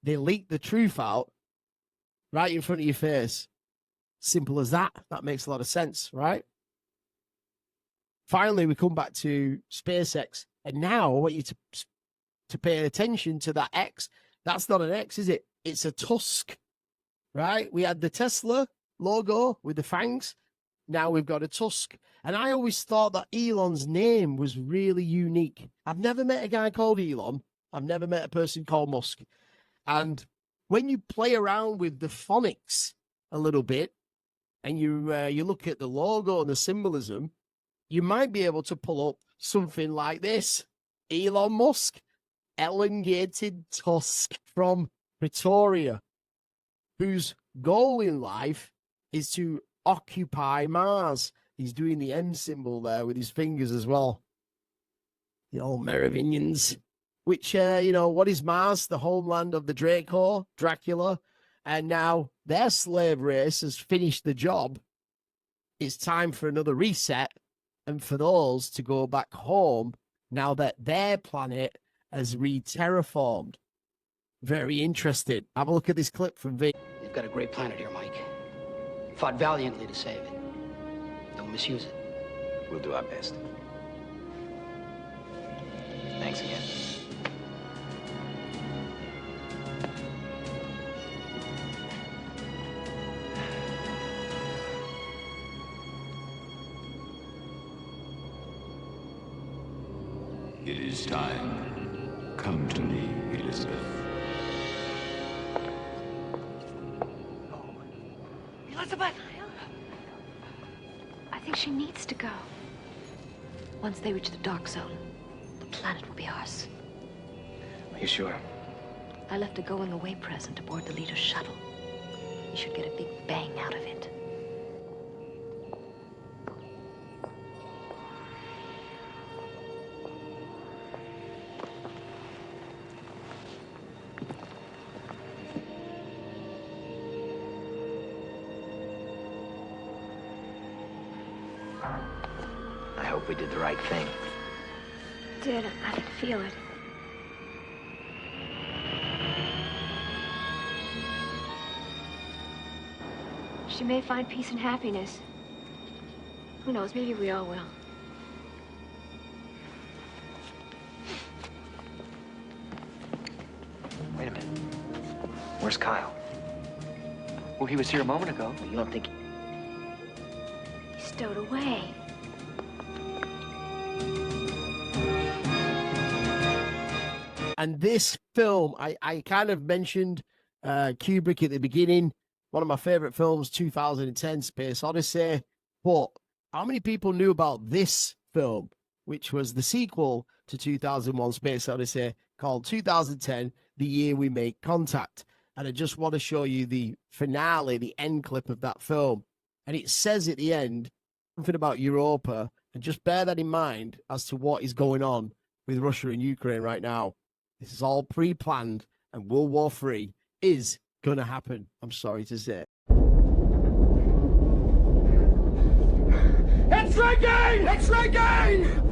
they leak the truth out right in front of your face. Simple as that. That makes a lot of sense, right? Finally, we come back to SpaceX, and now I want you to pay attention to that X. That's not an X, is it? It's a tusk, right? We had the Tesla logo with the fangs. Now we've got a tusk. And I always thought that Elon's name was really unique. I've never met a guy called Elon. I've never met a person called Musk. And when you play around with the phonics a little bit, and you look at the logo and the symbolism, you might be able to pull up something like this. Elon Musk, elongated tusk from Pretoria, whose goal in life is to occupy Mars. He's doing the M symbol there with his fingers as well. The old Merovingians. Which, what is Mars? The homeland of the Dracula. And now their slave race has finished the job. It's time for another reset and for those to go back home now that their planet has re-terraformed. Very interesting. Have a look at this clip from V. You've got a great planet here, Mike. Fought valiantly to save it. Don't misuse it. We'll do our best. Thanks again. It is time. Come to me, Elizabeth. Elizabeth! I think she needs to go. Once they reach the dark zone, the planet will be ours. Are you sure? I left a going-away present aboard the leader's shuttle. You should get a big bang out of it. I hope we did the right thing. Did. I could feel it. She may find peace and happiness. Who knows? Maybe we all will. Wait a minute. Where's Kyle? Well, he was here a moment ago. You don't think... He's stowed away. And this film, I kind of mentioned Kubrick at the beginning. One of my favorite films, 2010, Space Odyssey. But how many people knew about this film, which was the sequel to 2001, Space Odyssey, called 2010, The Year We Make Contact? And I just want to show you the finale, the end clip of that film. And it says at the end something about Europa. And just bear that in mind as to what is going on with Russia and Ukraine right now. This is all pre-planned, and World War III is going to happen, I'm sorry to say. It's rigging! It's rigging!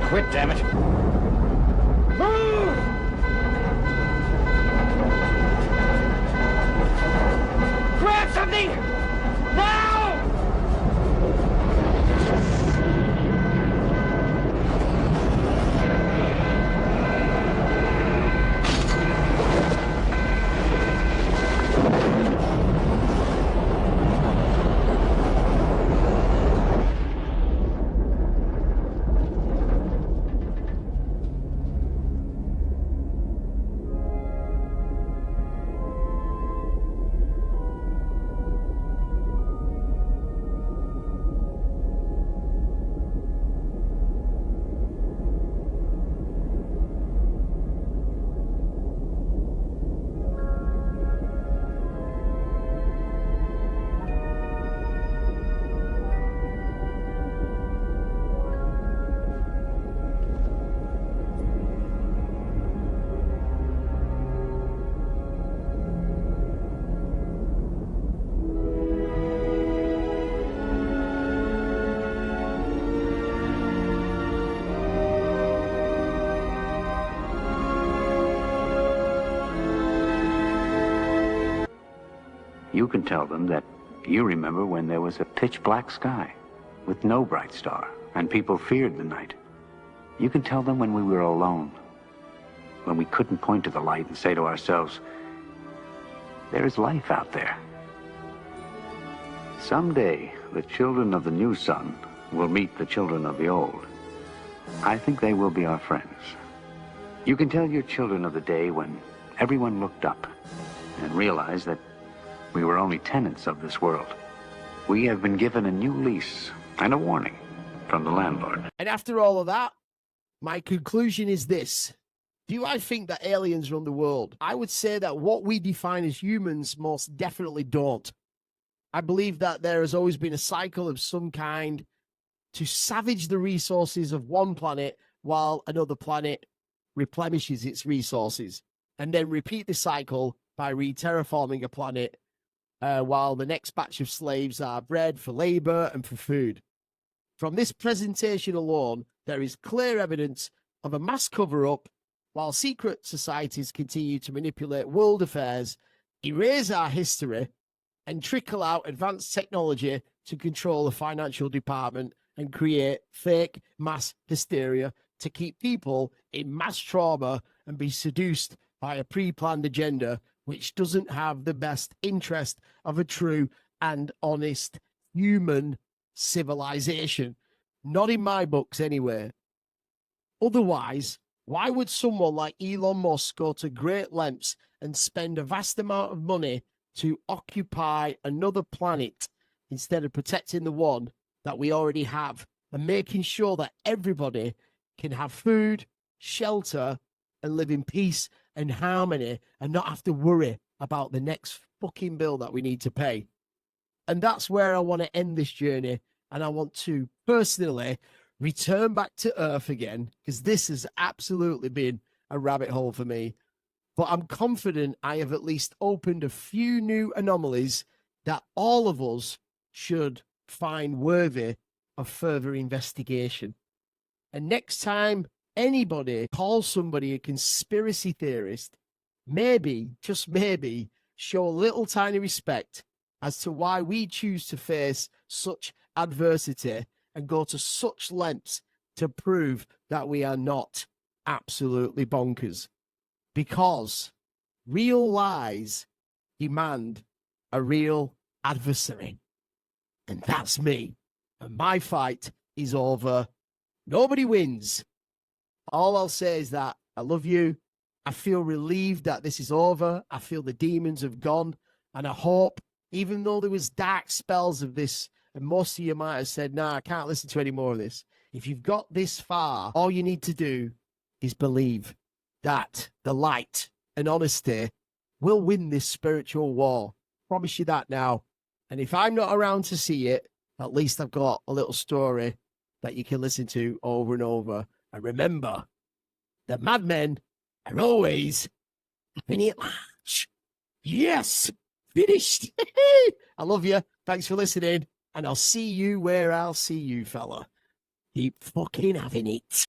Quit, damn it. Move! Grab something! Now! You can tell them that you remember when there was a pitch black sky with no bright star and people feared the night. You can tell them when we were alone, when we couldn't point to the light and say to ourselves, there is life out there. Someday, the children of the new sun will meet the children of the old. I think they will be our friends. You can tell your children of the day when everyone looked up and realized that we were only tenants of this world. We have been given a new lease and a warning from the landlord. And after all of that, my conclusion is this. Do I think that aliens run the world? I would say that what we define as humans most definitely don't. I believe that there has always been a cycle of some kind to savage the resources of one planet while another planet replenishes its resources, and then repeat the cycle by re-terraforming a planet while the next batch of slaves are bred for labor and for food. From this presentation alone, there is clear evidence of a mass cover-up while secret societies continue to manipulate world affairs, erase our history, and trickle out advanced technology to control the financial department and create fake mass hysteria to keep people in mass trauma and be seduced by a pre-planned agenda which doesn't have the best interest of a true and honest human civilization. Not in my books, anyway. Otherwise, why would someone like Elon Musk go to great lengths and spend a vast amount of money to occupy another planet instead of protecting the one that we already have and making sure that everybody can have food, shelter, and live in peace and harmony and not have to worry about the next fucking bill that we need to pay? And that's where I want to end this journey. And I want to personally return back to Earth again, because this has absolutely been a rabbit hole for me. But I'm confident I have at least opened a few new anomalies that all of us should find worthy of further investigation. And next time anybody calls somebody a conspiracy theorist, maybe, just maybe, show a little tiny respect as to why we choose to face such adversity and go to such lengths to prove that we are not absolutely bonkers. because real lies demand a real adversary. And that's me. And my fight is over. Nobody wins. All I'll say is that I love you. I feel relieved that this is over. I feel the demons have gone. And I hope, even though there was dark spells of this, and most of you might have said, nah, I can't listen to any more of this. If you've got this far, all you need to do is believe that the light and honesty will win this spiritual war. Promise you that now. And if I'm not around to see it, at least I've got a little story that you can listen to over and over. And remember, the madmen are always having it large. Yes, finished. I love you. Thanks for listening. And I'll see you where I'll see you, fella. Keep fucking having it.